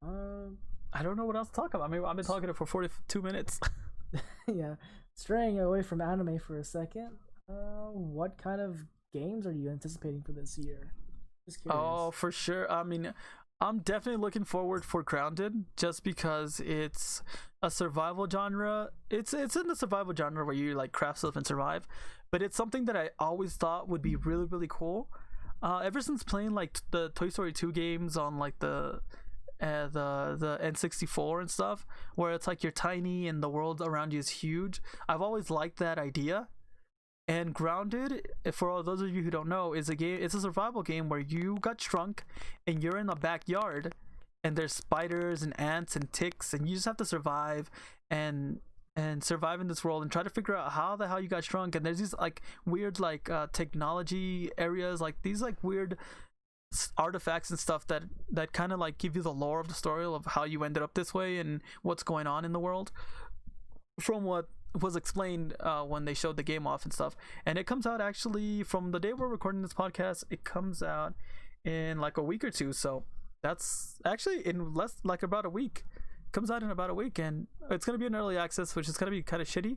A: I don't know what else to talk about. I mean, I've been talking for 42 minutes.
B: Yeah. Straying away from anime for a second, what kind of games are you anticipating for this year? Just curious.
A: Oh, for sure. I mean, I'm definitely looking forward for Grounded just because it's a survival genre. It's in the survival genre where you like craft stuff and survive, but it's something that I always thought would be really, really cool. Ever since playing like the Toy Story 2 games on like the N64 and stuff, where it's like you're tiny and the world around you is huge. I've always liked that idea. And Grounded, for all those of you who don't know, is a game. It's a survival game where you got shrunk and you're in the backyard, and there's spiders and ants and ticks, and you just have to survive and survive in this world and try to figure out how the hell you got shrunk. And there's these like weird like technology areas, like these like weird artifacts and stuff that kind of like give you the lore of the story of how you ended up this way and what's going on in the world from what was explained when they showed the game off and stuff. And it comes out actually from the day we're recording this podcast. It comes out in like a week or two, so that's actually in less like about a week. It comes out in about a week, and it's going to be an early access, which is going to be kind of shitty.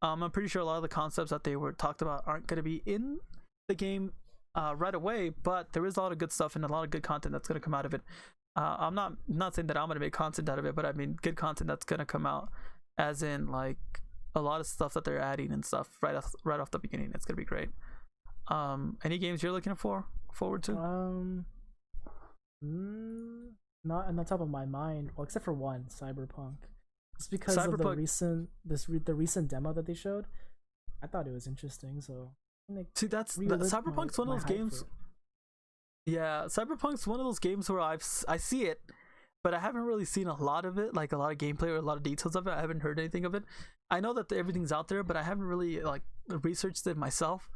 A: I'm pretty sure a lot of the concepts that they were talked about aren't going to be in the game right away, but there is a lot of good stuff and a lot of good content that's going to come out of it. I'm not saying that I'm going to make content out of it, but I mean good content that's going to come out, as in like a lot of stuff that they're adding and stuff right off the beginning. It's going to be great. Any games you're looking forward to?
B: Not on the top of my mind, well, except for one, Cyberpunk. It's because of the recent demo that they showed. I thought it was interesting, so
A: see, Cyberpunk's one of those games. Yeah, Cyberpunk's one of those games where I see it, but I haven't really seen a lot of it, like a lot of gameplay or a lot of details of it. I haven't heard anything of it. I know that everything's out there, but I haven't really like researched it myself.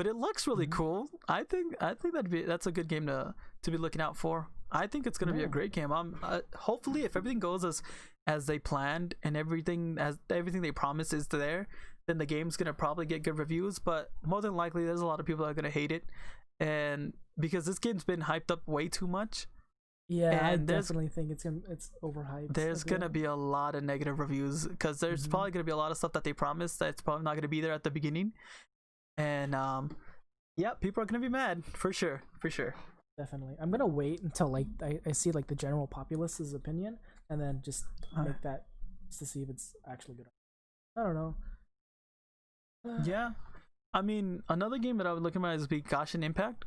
A: but it looks really cool. I think that's a good game to be looking out for. I think it's gonna be a great game. Hopefully, if everything goes as they planned and everything they promised is there, then the game's gonna probably get good reviews. But more than likely, there's a lot of people that are gonna hate it, and because this game's been hyped up way too much.
B: Yeah, I definitely think it's overhyped.
A: There's gonna be a lot of negative reviews because there's probably gonna be a lot of stuff that they promised that's probably not gonna be there at the beginning, and yeah, people are gonna be mad for sure.
B: Definitely, I'm gonna wait until like I see like the general populace's opinion, and then just make that just to see if it's actually good. I don't know.
A: Yeah, I mean, another game that I would look at is be Genshin Impact.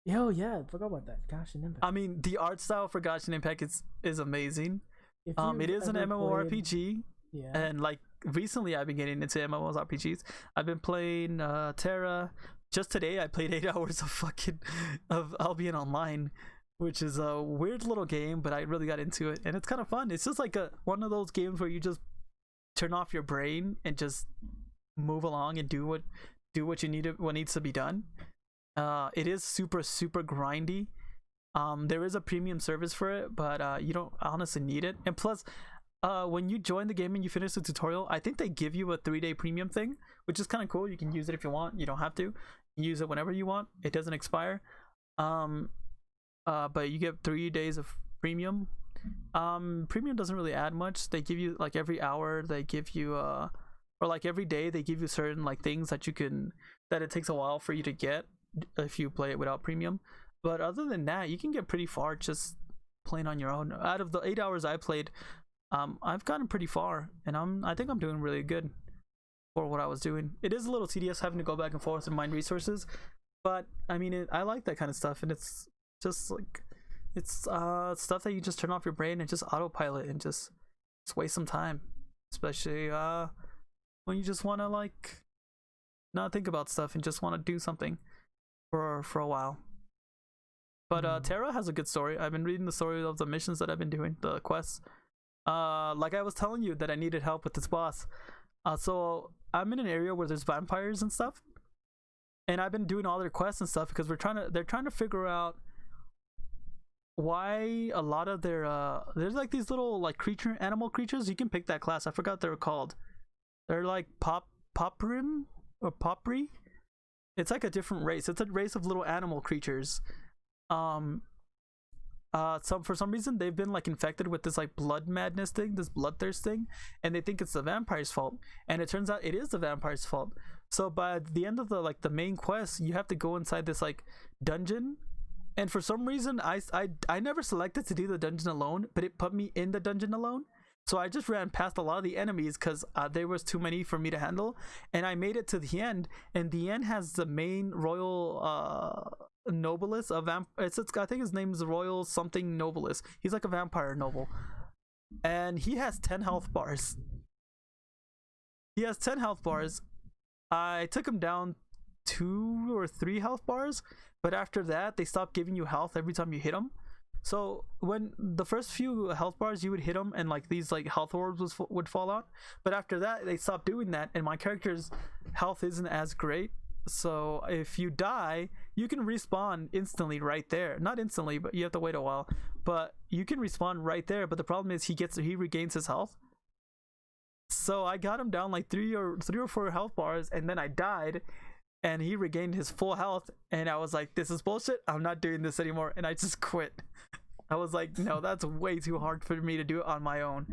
B: Yo, yeah, I forgot about that. Genshin Impact.
A: I mean, the art style for Genshin Impact is amazing. It is an MMORPG, and like recently I've been getting into MMORPGs. I've been playing Terra. Just today I played 8 hours of Albion Online, which is a weird little game, but I really got into it, and it's kind of fun. It's just like one of those games where you just turn off your brain and just move along and do what needs to be done. It is super grindy. There is a premium service for it, but you don't honestly need it. And plus, when you join the game and you finish the tutorial, I think they give you a 3-day premium thing, which is kind of cool. You can use it if you want. You don't have to. You use it whenever you want. It doesn't expire. But you get 3 days of premium. Premium doesn't really add much. They give you like every hour. They give you or like every day they give you certain like things that it takes a while for you to get if you play it without premium. But other than that, you can get pretty far just playing on your own. Out of the 8 hours I played, I've gotten pretty far, and I think I'm doing really good for what I was doing. It is a little tedious having to go back and forth and mine resources, but I mean, I like that kind of stuff, and it's just like stuff that you just turn off your brain and just autopilot and just waste some time, especially when you just want to like not think about stuff and just want to do something for a while. But Terra has a good story. I've been reading the story of the missions that I've been doing, the quests. Like I was telling you that I needed help with this boss. So I'm in an area where there's vampires and stuff, and I've been doing all their quests and stuff because they're trying to figure out why a lot of their there's like these little like animal creatures. You can pick that class. I forgot what they were called. They're like poprim or popri. It's like a different race. It's a race of little animal creatures. For some reason they've been like infected with this like blood madness thing, this bloodthirst thing, and they think it's the vampire's fault, and it turns out it is the vampire's fault. So by the end of the main quest, you have to go inside this like dungeon, and for some reason I never selected to do the dungeon alone, but it put me in the dungeon alone. So I just ran past a lot of the enemies because there was too many for me to handle, and I made it to the end, and the end has the main royal nobilis of I think his name is Royal something Nobilis. He's like a vampire noble, and he has 10 health bars. I took him down 2 or 3 health bars, but after that they stopped giving you health every time you hit him. So when the first few health bars you would hit them and like these like health orbs would fall out, but after that they stopped doing that, and my character's health isn't as great. So if you die, you can respawn instantly right there. Not instantly, but you have to wait a while. But you can respawn right there. But the problem is he regains his health. So I got him down like 3 or 4 health bars, and then I died, and he regained his full health. And I was like, this is bullshit. I'm not doing this anymore. And I just quit. I was like, no, that's way too hard for me to do it on my own.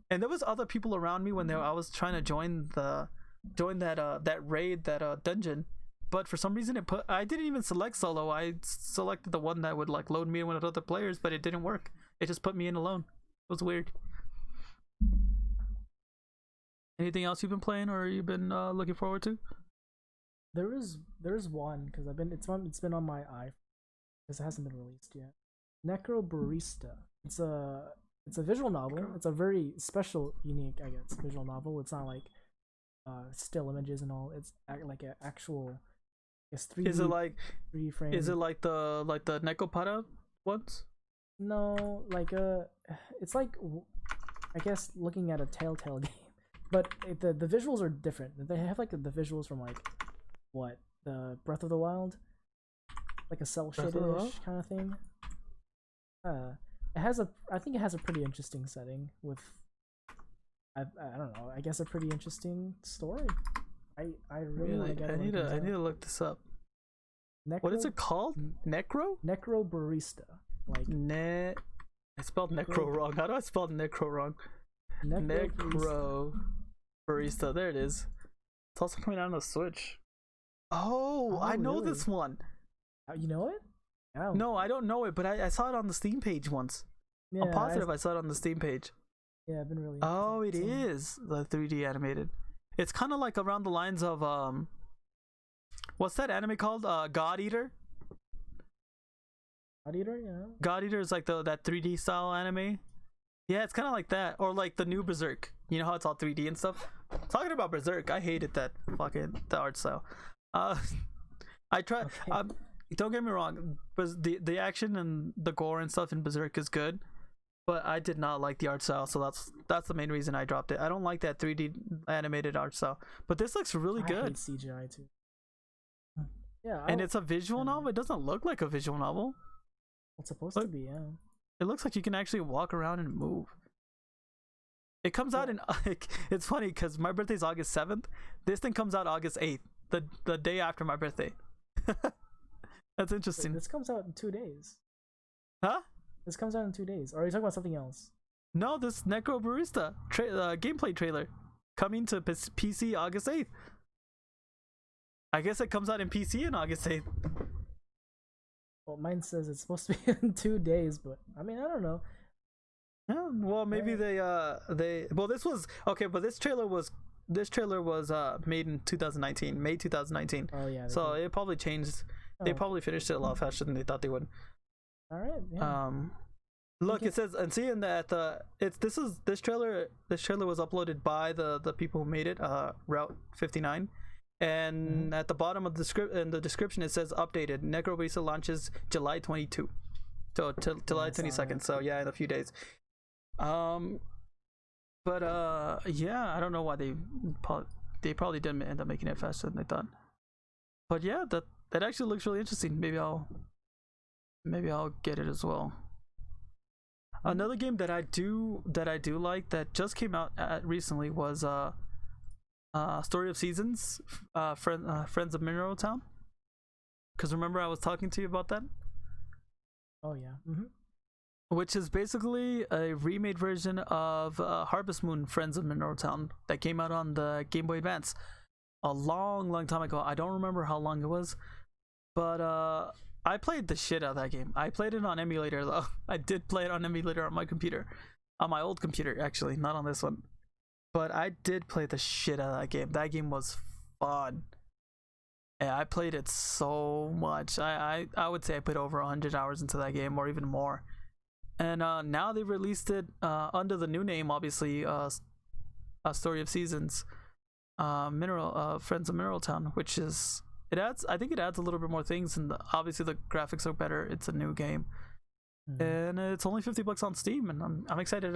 A: And there was other people around me when I was trying to join that raid, that dungeon. But for some reason I didn't even select solo. I selected the one that would like load me in with other players, but it didn't work. It just put me in alone. It was weird. Anything else you've been playing or you've been looking forward to?
B: There is one because it's been on my eye because it hasn't been released yet. Necrobarista. It's a visual novel. It's a very special, unique, I guess, visual novel. It's not like still images and all. It's like an actual. It's 3D.
A: Is it like
B: 3D frame?
A: Is it like the Necopata ones?
B: No, like it's like I guess looking at a Telltale game, but the visuals are different. They have like the visuals from like what the Breath of the Wild, like a cell shaded-ish kind of thing. I think it has a pretty interesting setting with, I don't know, I guess a pretty interesting story. I really want to get it.
A: I need to look this up. What is it called? Necro
B: Barista. Like
A: I spelled necro wrong. How do I spell necro wrong? Necro Barista. There it is. It's also coming out on the Switch. Oh, I know really? This one.
B: You know it?
A: Oh. No, I don't know it, but I saw it on the Steam page once. Yeah, I'm positive I saw it on the Steam page.
B: Yeah, I've been really.
A: Oh, it is the 3D animated. It's kind of like around the lines of what's that anime called? God Eater.
B: God Eater, yeah.
A: God Eater is like that 3D style anime. Yeah, it's kind of like that, or like the new Berserk. You know how it's all 3D and stuff. Talking about Berserk, I hated that fucking the art style. I tried. Okay. Don't get me wrong, but the action and the gore and stuff in Berserk is good, but I did not like the art style, so that's the main reason I dropped it. I don't like that 3D animated art style, but this looks really good. I
B: hate CGI too. Yeah,
A: and it's a visual novel. It doesn't look like a visual novel.
B: It's supposed to be, yeah.
A: It looks like you can actually walk around and move. It comes out in like, it's funny because my birthday's August 7th. This thing comes out August 8th, the day after my birthday. That's interesting.
B: Wait, this comes out in 2 days.
A: Huh?
B: This comes out in 2 days. Or are you talking about something else?
A: No, this Necro Barista gameplay trailer coming to PC August 8th. I guess it comes out in PC on August 8th.
B: Well, mine says it's supposed to be in 2 days, but I mean, I don't know.
A: Yeah, well, maybe they well, this was okay, but this trailer was made in 2019, May 2019.
B: Oh yeah.
A: So it probably changed. They probably finished it a lot faster than they thought they would.
B: All right. Yeah.
A: Look, it says, and seeing that this trailer was uploaded by the people who made it, Route 59, and at the bottom of the description it says updated. Necro Barista launches July 22, so July 22nd. So yeah, in a few days. But yeah, I don't know why they probably didn't end up making it faster than they thought. But yeah, that actually looks really interesting. Maybe I'll get it as well. Another game that I do like that just came out recently was Story of Seasons, Friends of Mineral Town. Because remember I was talking to you about that?
B: Oh yeah.
A: Which is basically a remade version of Harvest Moon Friends of Mineral Town that came out on the Game Boy Advance a long time ago. I don't remember how long it was, but I played the shit out of that game. I played it on emulator though. I did play it on emulator on my computer, on my old computer actually, not on this one. But I did play the shit out of that game. That game was fun. Yeah, I played it so much. I would say I put over 100 hours into that game, or even more. And now they released it under the new name, obviously, Story of Seasons, Friends of Mineral Town, which is I think it adds a little bit more things, and obviously the graphics are better. It's a new game, and it's only $50 on Steam, and I'm excited.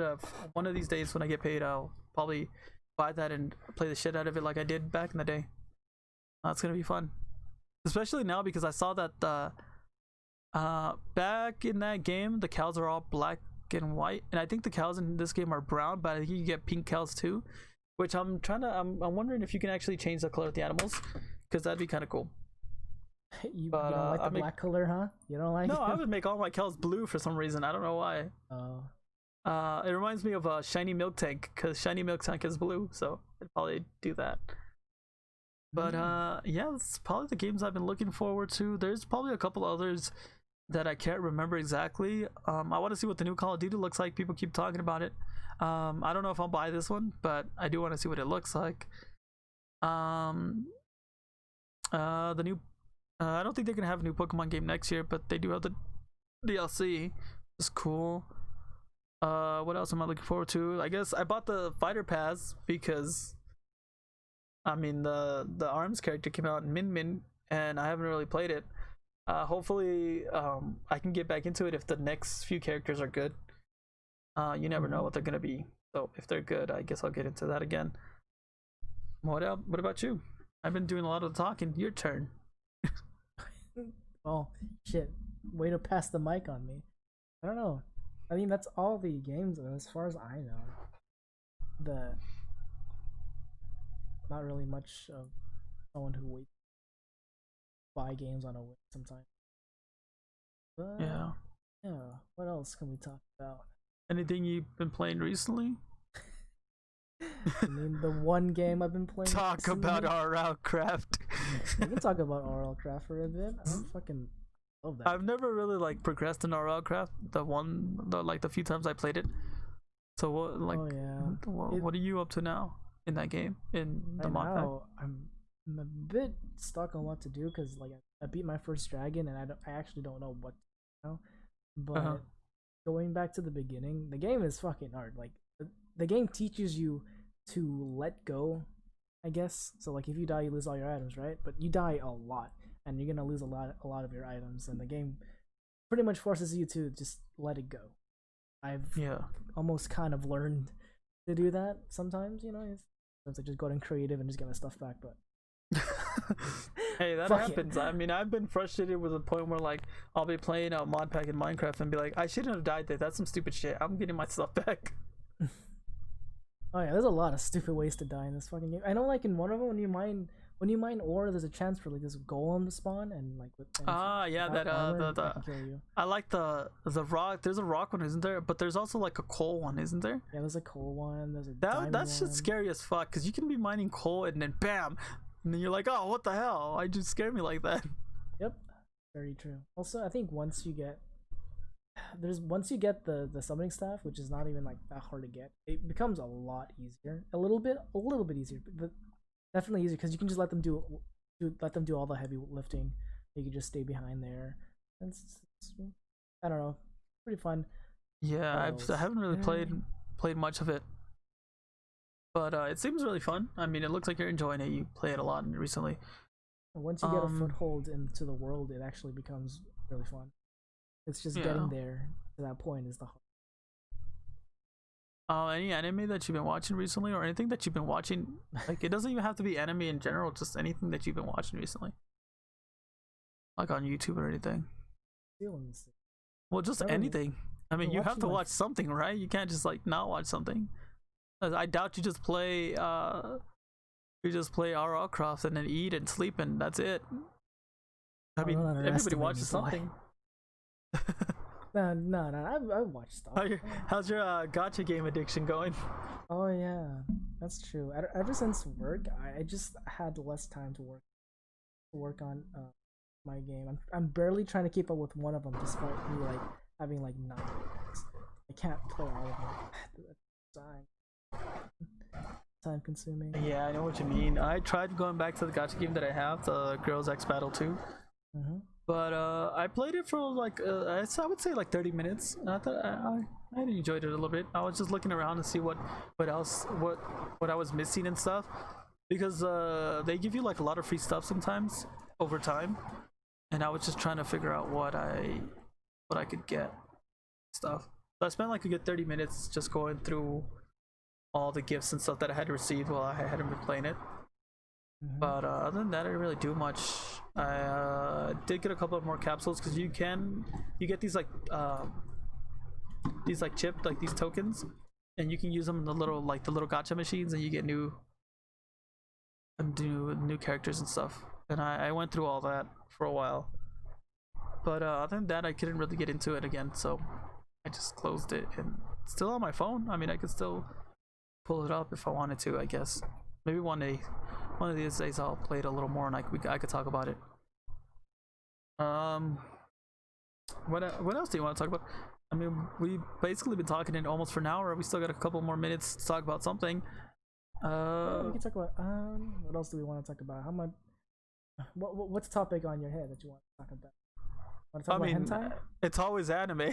A: One of these days when I get paid, I'll probably buy that and play the shit out of it like I did back in the day. It's gonna be fun, especially now because I saw that back in that game the cows are all black and white, and I think the cows in this game are brown, but I think you can get pink cows too, which I'm wondering if you can actually change the color of the animals, because that'd be kind of cool.
B: You don't like the black color, huh? You don't like
A: No, I would make all my cows blue for some reason. I don't know why. It reminds me of a Shiny Milk Tank, because Shiny Milk Tank is blue, so I'd probably do that. But yeah, it's probably the games I've been looking forward to. There's probably a couple others that I can't remember exactly. I want to see what the new Call of Duty looks like. People keep talking about it. I don't know if I'll buy this one, but I do want to see what it looks like. The new I don't think they're gonna have a new Pokemon game next year, but they do have the DLC. It's cool. What else am I looking forward to? I guess I bought the Fighter Pass because I mean the ARMS character came out in Min, and I haven't really played it. Hopefully I can get back into it if the next few characters are good. You never know what they're gonna be, so if they're good, I guess I'll get into that again. What about you? I've been doing a lot of the talking. Your turn.
B: Oh shit! Way to pass the mic on me. I don't know. I mean, that's all the games, as far as I know. Not really much of someone who waits buy games on a whim sometimes. But,
A: yeah.
B: What else can we talk about?
A: Anything you've been playing recently?
B: I mean, the one game I've been playing.
A: Talk about RLCraft.
B: We can talk about RLCraft for a bit. I fucking love that.
A: I've never really like progressed in RLCraft. The few times I played it. So what what are you up to now in that game? In the mod pack?
B: I'm a bit stuck on what to do because like I beat my first dragon and I actually don't know what to do now. But going back to the beginning, the game is fucking hard. Like the game teaches you to let go, I guess. So like if you die, you lose all your items, right? But you die a lot, and you're gonna lose a lot of your items, and the game pretty much forces you to just let it go. I've almost kind of learned to do that sometimes, you know. It's like just go in creative and just get my stuff back, but
A: hey, that happens. I mean, I've been frustrated with the point where like I'll be playing a mod pack in Minecraft and be like, I shouldn't have died there. That's some stupid shit. I'm getting my stuff back.
B: Oh yeah, there's a lot of stupid ways to die in this fucking game. I know, like in one of them, when you mine ore, there's a chance for like this golem to spawn and like I like the rock. There's a rock one, isn't there? But there's also like a coal one, isn't there? Yeah, there's a coal one. There's a
A: that's just scary as fuck because you can be mining coal and then bam, and then you're like, oh, what the hell? Why'd you scare me like that?
B: Yep, very true. Also, I think once you get the summoning staff, which is not even like that hard to get, it becomes a lot easier. A little bit easier, but definitely easier because you can just let them do all the heavy lifting. You can just stay behind there. It's I don't know, pretty fun.
A: Yeah, I haven't really played much of it, but it seems really fun. I mean, it looks like you're enjoying it. You play it a lot recently.
B: Once you get a foothold into the world, it actually becomes really fun. It's just getting there to that point is the hard.
A: Any anime that you've been watching recently, or anything that you've been watching? Like, it doesn't even have to be anime in general. Just anything that you've been watching recently, like on YouTube or anything. Well, just anything. I mean, you have to watch something, right? You can't just like not watch something. I doubt you just play RLCraft and then eat and sleep and that's it. I mean, everybody watches something.
B: No, I watch stuff.
A: How's your gacha game addiction going?
B: Oh yeah, that's true. Ever since work, I just had less time to work on my game. I'm barely trying to keep up with one of them, despite me like having like 9 games. I can't play all of them. Time consuming.
A: Yeah, I know what you mean. I tried going back to the gacha game that I have, the Girls X Battle 2. But I played it for like I would say like 30 minutes. I thought I enjoyed it a little bit. I was just looking around to see what else I was missing and stuff, because they give you like a lot of free stuff sometimes over time, and I was just trying to figure out what I could get stuff. So I spent like a good 30 minutes just going through all the gifts and stuff that I had received while I hadn't been playing it. But other than that, I didn't really do much. I did get a couple of more capsules because you get these chipped, like these tokens, and you can use them in the little gacha machines, and you get new characters and stuff. And I went through all that for a while, but other than that, I couldn't really get into it again, so I just closed it. And it's still on my phone. I mean, I could still pull it up if I wanted to, I guess. Maybe one of these days I'll play it a little more and I could talk about it. What else do you want to talk about? I mean, we've basically been talking in almost for an hour. We still got a couple more minutes to talk about something.
B: We can talk about what else do we want to talk about? What's the topic on your head that you want to talk about? Want to talk about hentai?
A: It's always anime.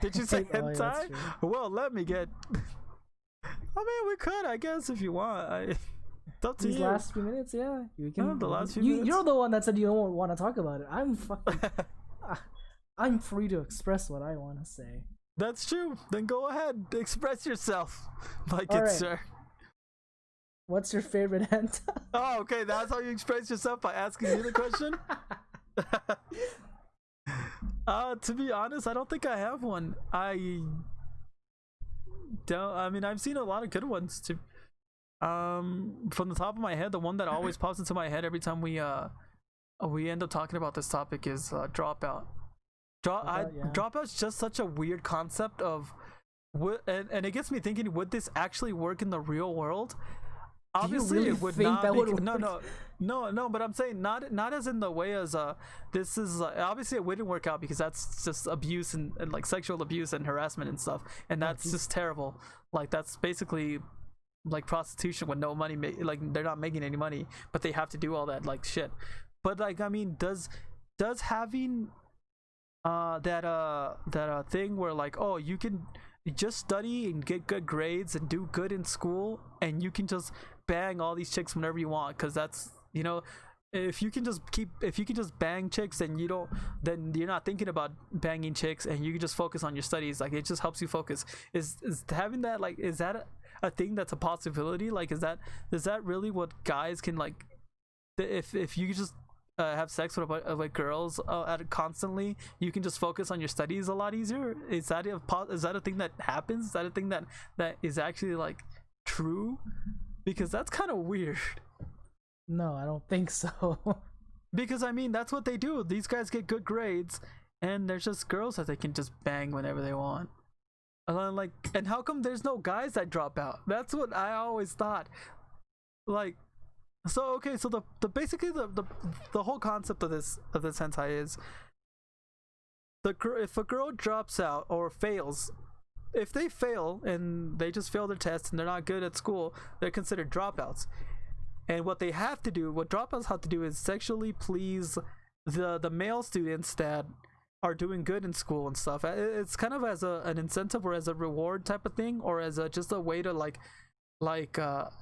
A: Did you say hentai? Yeah, well, let me get. I mean, we could, I guess, if you want. It's up to
B: These
A: you.
B: last few minutes, yeah. You can.
A: The last few minutes.
B: You're the one that said you don't want to talk about it. I'm free to express what I want to say.
A: That's true. Then go ahead, express yourself, my good
B: right.
A: sir.
B: What's your favorite hentai?
A: Oh, okay. That's how you express yourself, by asking me the question. To be honest, I don't think I have one. I don't. I mean, I've seen a lot of good ones too. From the top of my head, the one that always pops into my head every time we end up talking about this topic is Dropout. Dropout's just such a weird concept of, and it gets me thinking: would this actually work in the real world? Obviously,
B: really
A: it would
B: think
A: not.
B: That would
A: No. But I'm saying not as in the way as this is obviously it wouldn't work out because that's just abuse and like sexual abuse and harassment and stuff, and that's just terrible. Like that's basically like prostitution with no money. Like they're not making any money, but they have to do all that like shit. But like I mean, does having that thing where like, oh, you can just study and get good grades and do good in school and you can just bang all these chicks whenever you want, because that's, you know, if you can just bang chicks, then you're not thinking about banging chicks and you can just focus on your studies. Like it just helps you focus. Is having that, like, is that a thing that's a possibility? Like is that really what guys can, like, if you just have sex with girls constantly, you can just focus on your studies a lot easier? Is that a thing that happens? Is that a thing that is actually like true? Because that's kind of weird.
B: No, I don't think so.
A: Because I mean, that's what they do. These guys get good grades and there's just girls that they can just bang whenever they want. Like, and how come there's no guys that drop out? That's what I always thought. Like, so okay, so the basically the whole concept of this hentai is if a girl drops out or fails, if they fail and they just fail their tests and they're not good at school, they're considered dropouts. And what dropouts have to do is sexually please the male students that are doing good in school and stuff. It's kind of as an incentive or as a reward type of thing, or as just a way to like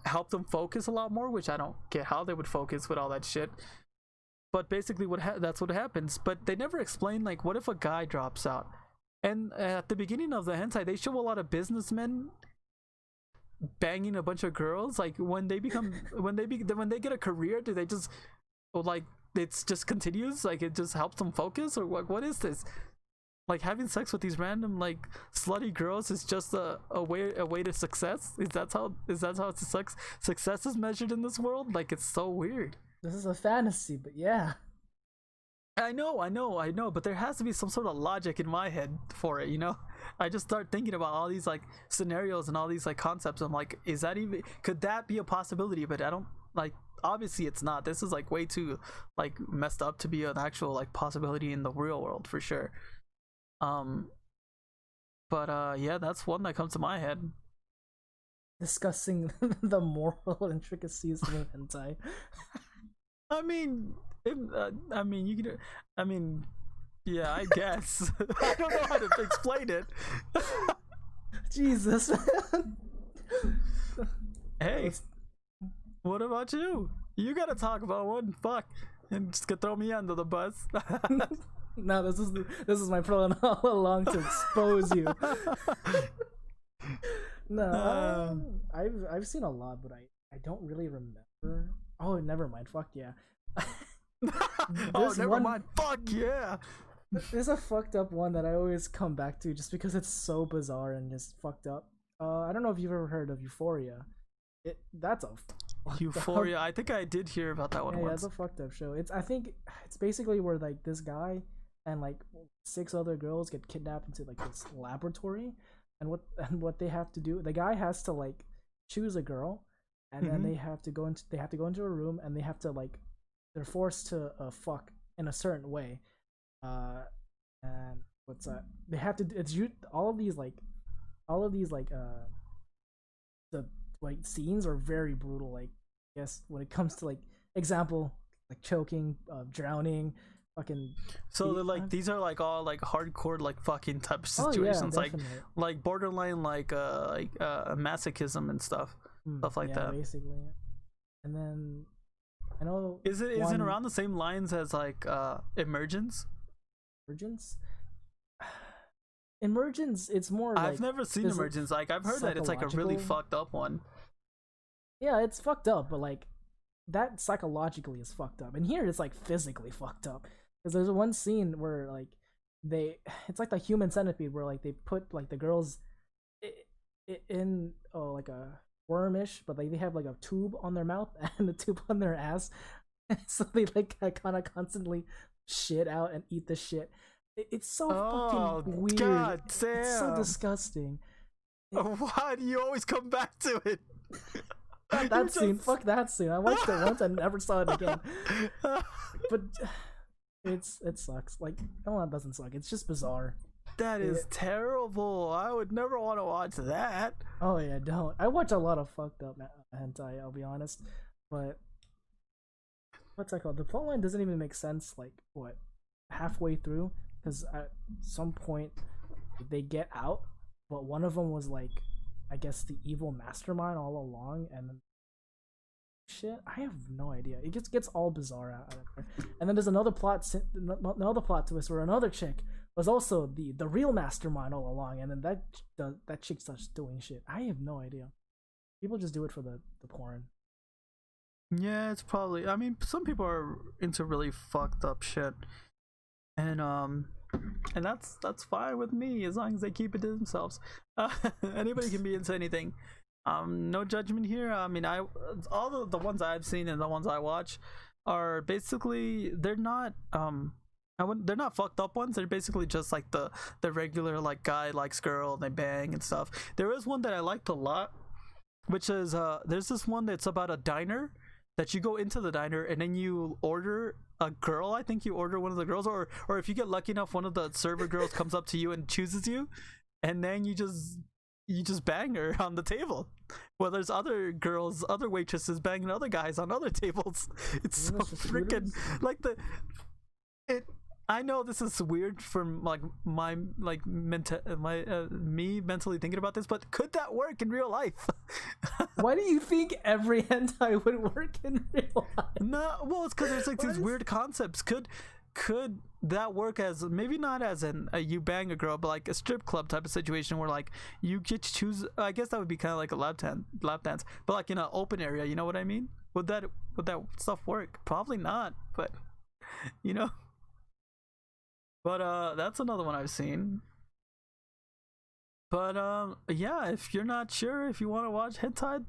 A: help them focus a lot more, which I don't get how they would focus with all that shit. But basically that's what happens. But they never explain, like, what if a guy drops out? And at the beginning of the hentai, they show a lot of businessmen banging a bunch of girls. Like when they get a career, do they just, like, it's just continues, like it just helps them focus, or what is this? Like having sex with these random like slutty girls is just a way to success? Is that how success is measured in this world? Like, it's so weird.
B: This is a fantasy, but yeah.
A: I know, but there has to be some sort of logic in my head for it, you know? I just start thinking about all these like scenarios and all these like concepts. I'm like, could that be a possibility? But I don't, like, obviously it's not. This is like way too like messed up to be an actual like possibility in the real world for sure. But yeah, that's one that comes to my head.
B: Discussing the moral intricacies of hentai.
A: I mean, you can. I mean, yeah, I guess. I don't know how to explain it.
B: Jesus.
A: Hey, what about you? You gotta talk about one. Fuck, and just gonna throw me under the bus.
B: No, this is my plan all along, to expose you. No, I've seen a lot, but I don't really remember. Oh, never mind. Fuck yeah.
A: Mind. Fuck yeah.
B: There's a fucked up one that I always come back to just because it's so bizarre and just fucked up. I don't know if you've ever heard of Euphoria. That's a
A: Euphoria. I think I did hear about that one once.
B: Yeah, it's a fucked up show. I think it's basically where like this guy and like 6 other girls get kidnapped into like this laboratory, and what they have to do, the guy has to like choose a girl, and then they have to go into a room, and they have to like, they're forced to fuck in a certain way, and what's that? They have to. All of these the like scenes are very brutal. Like, I guess when it comes to like example, like choking, drowning, fucking.
A: So they're like, these are like all like hardcore like fucking type of situations, like borderline like masochism and stuff like that.
B: Basically. And then I know,
A: is it around the same lines as like Emergence?
B: Emergence, it's more like,
A: I've never seen Emergence. Like, I've heard that it's like a really fucked up one.
B: Yeah, it's fucked up, but like that psychologically is fucked up, and here it's like physically fucked up, because there's one scene where like it's like the Human Centipede, where like they put like the girls in like a wormish, but like they have like a tube on their mouth and a tube on their ass, so they like kind of constantly shit out and eat the shit. It's so fucking weird.
A: God damn.
B: It's so disgusting.
A: Why do you always come back to it?
B: That scene. Fuck that scene. I watched it once and never saw it again. But it sucks. Like, no, it doesn't suck. It's just bizarre.
A: That is terrible. I would never want to watch that.
B: Oh yeah, don't. I watch a lot of fucked up hentai, I'll be honest. But what's that called? The plotline doesn't even make sense. Like, what, halfway through? Because at some point they get out, but one of them was like, I guess, the evil mastermind all along, and then shit, I have no idea. It just gets all bizarre out of there. And then there's another plot twist where another chick was also the real mastermind all along, and then that chick starts doing shit. I have no idea. People just do it for the porn.
A: Yeah, it's probably. I mean, some people are into really fucked up shit, and that's fine with me as long as they keep it to themselves. Anybody can be into anything. No judgment here. I mean, all the ones I've seen and the ones I watch are basically, they're not they're not fucked up ones. They're basically just like the regular, like, guy likes girl and they bang and stuff. There is one that I liked a lot, which is there's this one that's about a diner, that you go into the diner and then you order a girl. I think you order one of the girls, or if you get lucky enough, one of the server girls comes up to you and chooses you, and then you just bang her on the table. Well, there's other girls, other waitresses banging other guys on other tables. It's so freaking like I know this is weird from like me mentally thinking about this, but could that work in real life?
B: Why do you think every hentai would work in real life?
A: No, well, it's because there's like these weird concepts. Could that work as, maybe not as you bang a girl, but like a strip club type of situation where like you get to choose? I guess that would be kind of like a lap dance, but like in an open area. You know what I mean? Would that stuff work? Probably not, but you know. But that's another one I've seen. But yeah, if you're not sure if you want to watch hentai,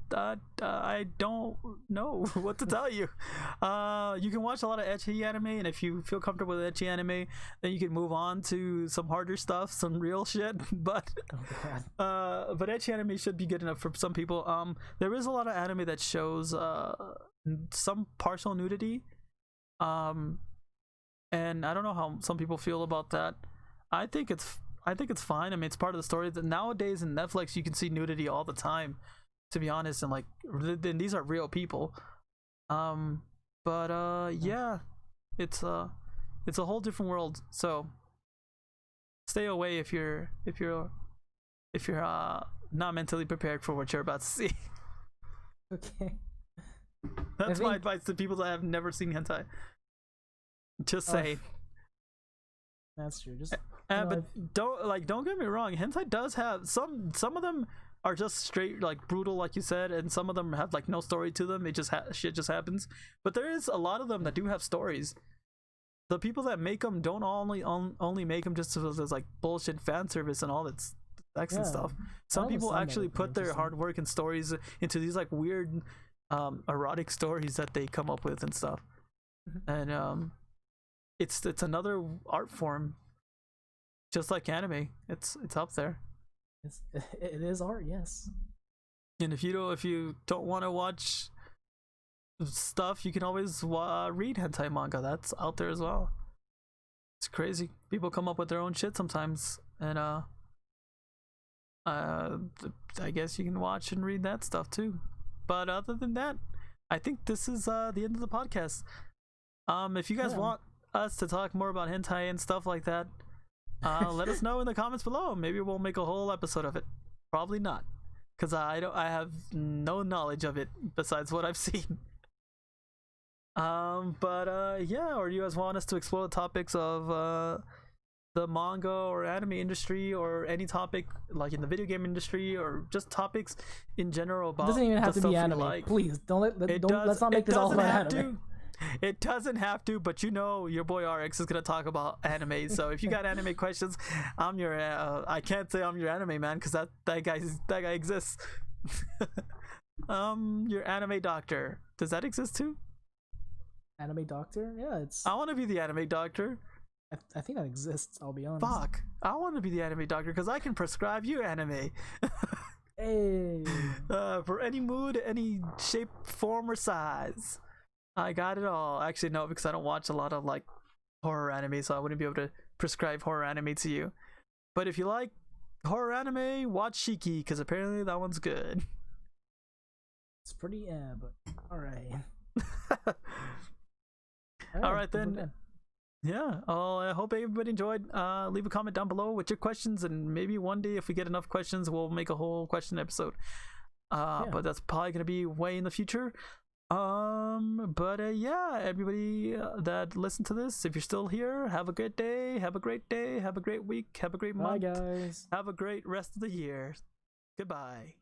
A: I don't know what to tell you. You can watch a lot of ecchi anime, and if you feel comfortable with ecchi anime, then you can move on to some harder stuff, some real shit. But but ecchi anime should be good enough for some people. There is a lot of anime that shows some partial nudity. And I don't know how some people feel about that. I think it's fine. I mean, it's part of the story. That nowadays in Netflix you can see nudity all the time, to be honest, and like, then these are real people. Yeah, it's a whole different world. So stay away if you're not mentally prepared for what you're about to see.
B: Okay.
A: That's my advice to people that have never seen hentai. Just say.
B: That's true.
A: But don't get me wrong. Hentai does have some of them are just straight like brutal, like you said, and some of them have like no story to them. It just shit just happens. But there is a lot of them that do have stories. The people that make them don't only make them just as like bullshit fan service and all that sex and stuff. Some people actually put their hard work and stories into these like weird erotic stories that they come up with and stuff. And it's another art form, just like anime. It's up there.
B: It is art, yes.
A: And if you don't want to watch stuff, you can always read hentai manga. That's out there as well. It's crazy. People come up with their own shit sometimes, and I guess you can watch and read that stuff too. But other than that, I think this is the end of the podcast. If you guys want us to talk more about hentai and stuff like that, let us know in the comments below. Maybe we'll make a whole episode of it. Probably not, because I have no knowledge of it besides what I've seen. Yeah, or you guys want us to explore the topics of the manga or anime industry, or any topic like in the video game industry, or just topics in general about,
B: it doesn't even have to be anime. Like. Please let's not make this all about anime.
A: It doesn't have to, but you know your boy RX is gonna talk about anime. So if you got anime questions, I'm your. I can't say I'm your anime man because that guy exists. Your anime doctor. Does that exist too?
B: Anime doctor? Yeah, it's.
A: I want to be the anime doctor.
B: I think that exists. I'll be honest.
A: Fuck! I want to be the anime doctor because I can prescribe you anime.
B: Hey.
A: For any mood, any shape, form, or size. I got it all. Actually, no, because I don't watch a lot of like horror anime, so I wouldn't be able to prescribe horror anime to you. But if you like horror anime, watch Shiki, because apparently that one's good.
B: It's pretty, but alright.
A: Alright then. Yeah. I hope everybody enjoyed. Leave a comment down below with your questions, and maybe one day if we get enough questions, we'll make a whole question episode. But that's probably gonna be way in the future. Yeah, everybody that listened to this, if you're still here, have a good day, have a great day, have a great week, have a great month.
B: Bye, guys.
A: Have a great rest of the year. Goodbye.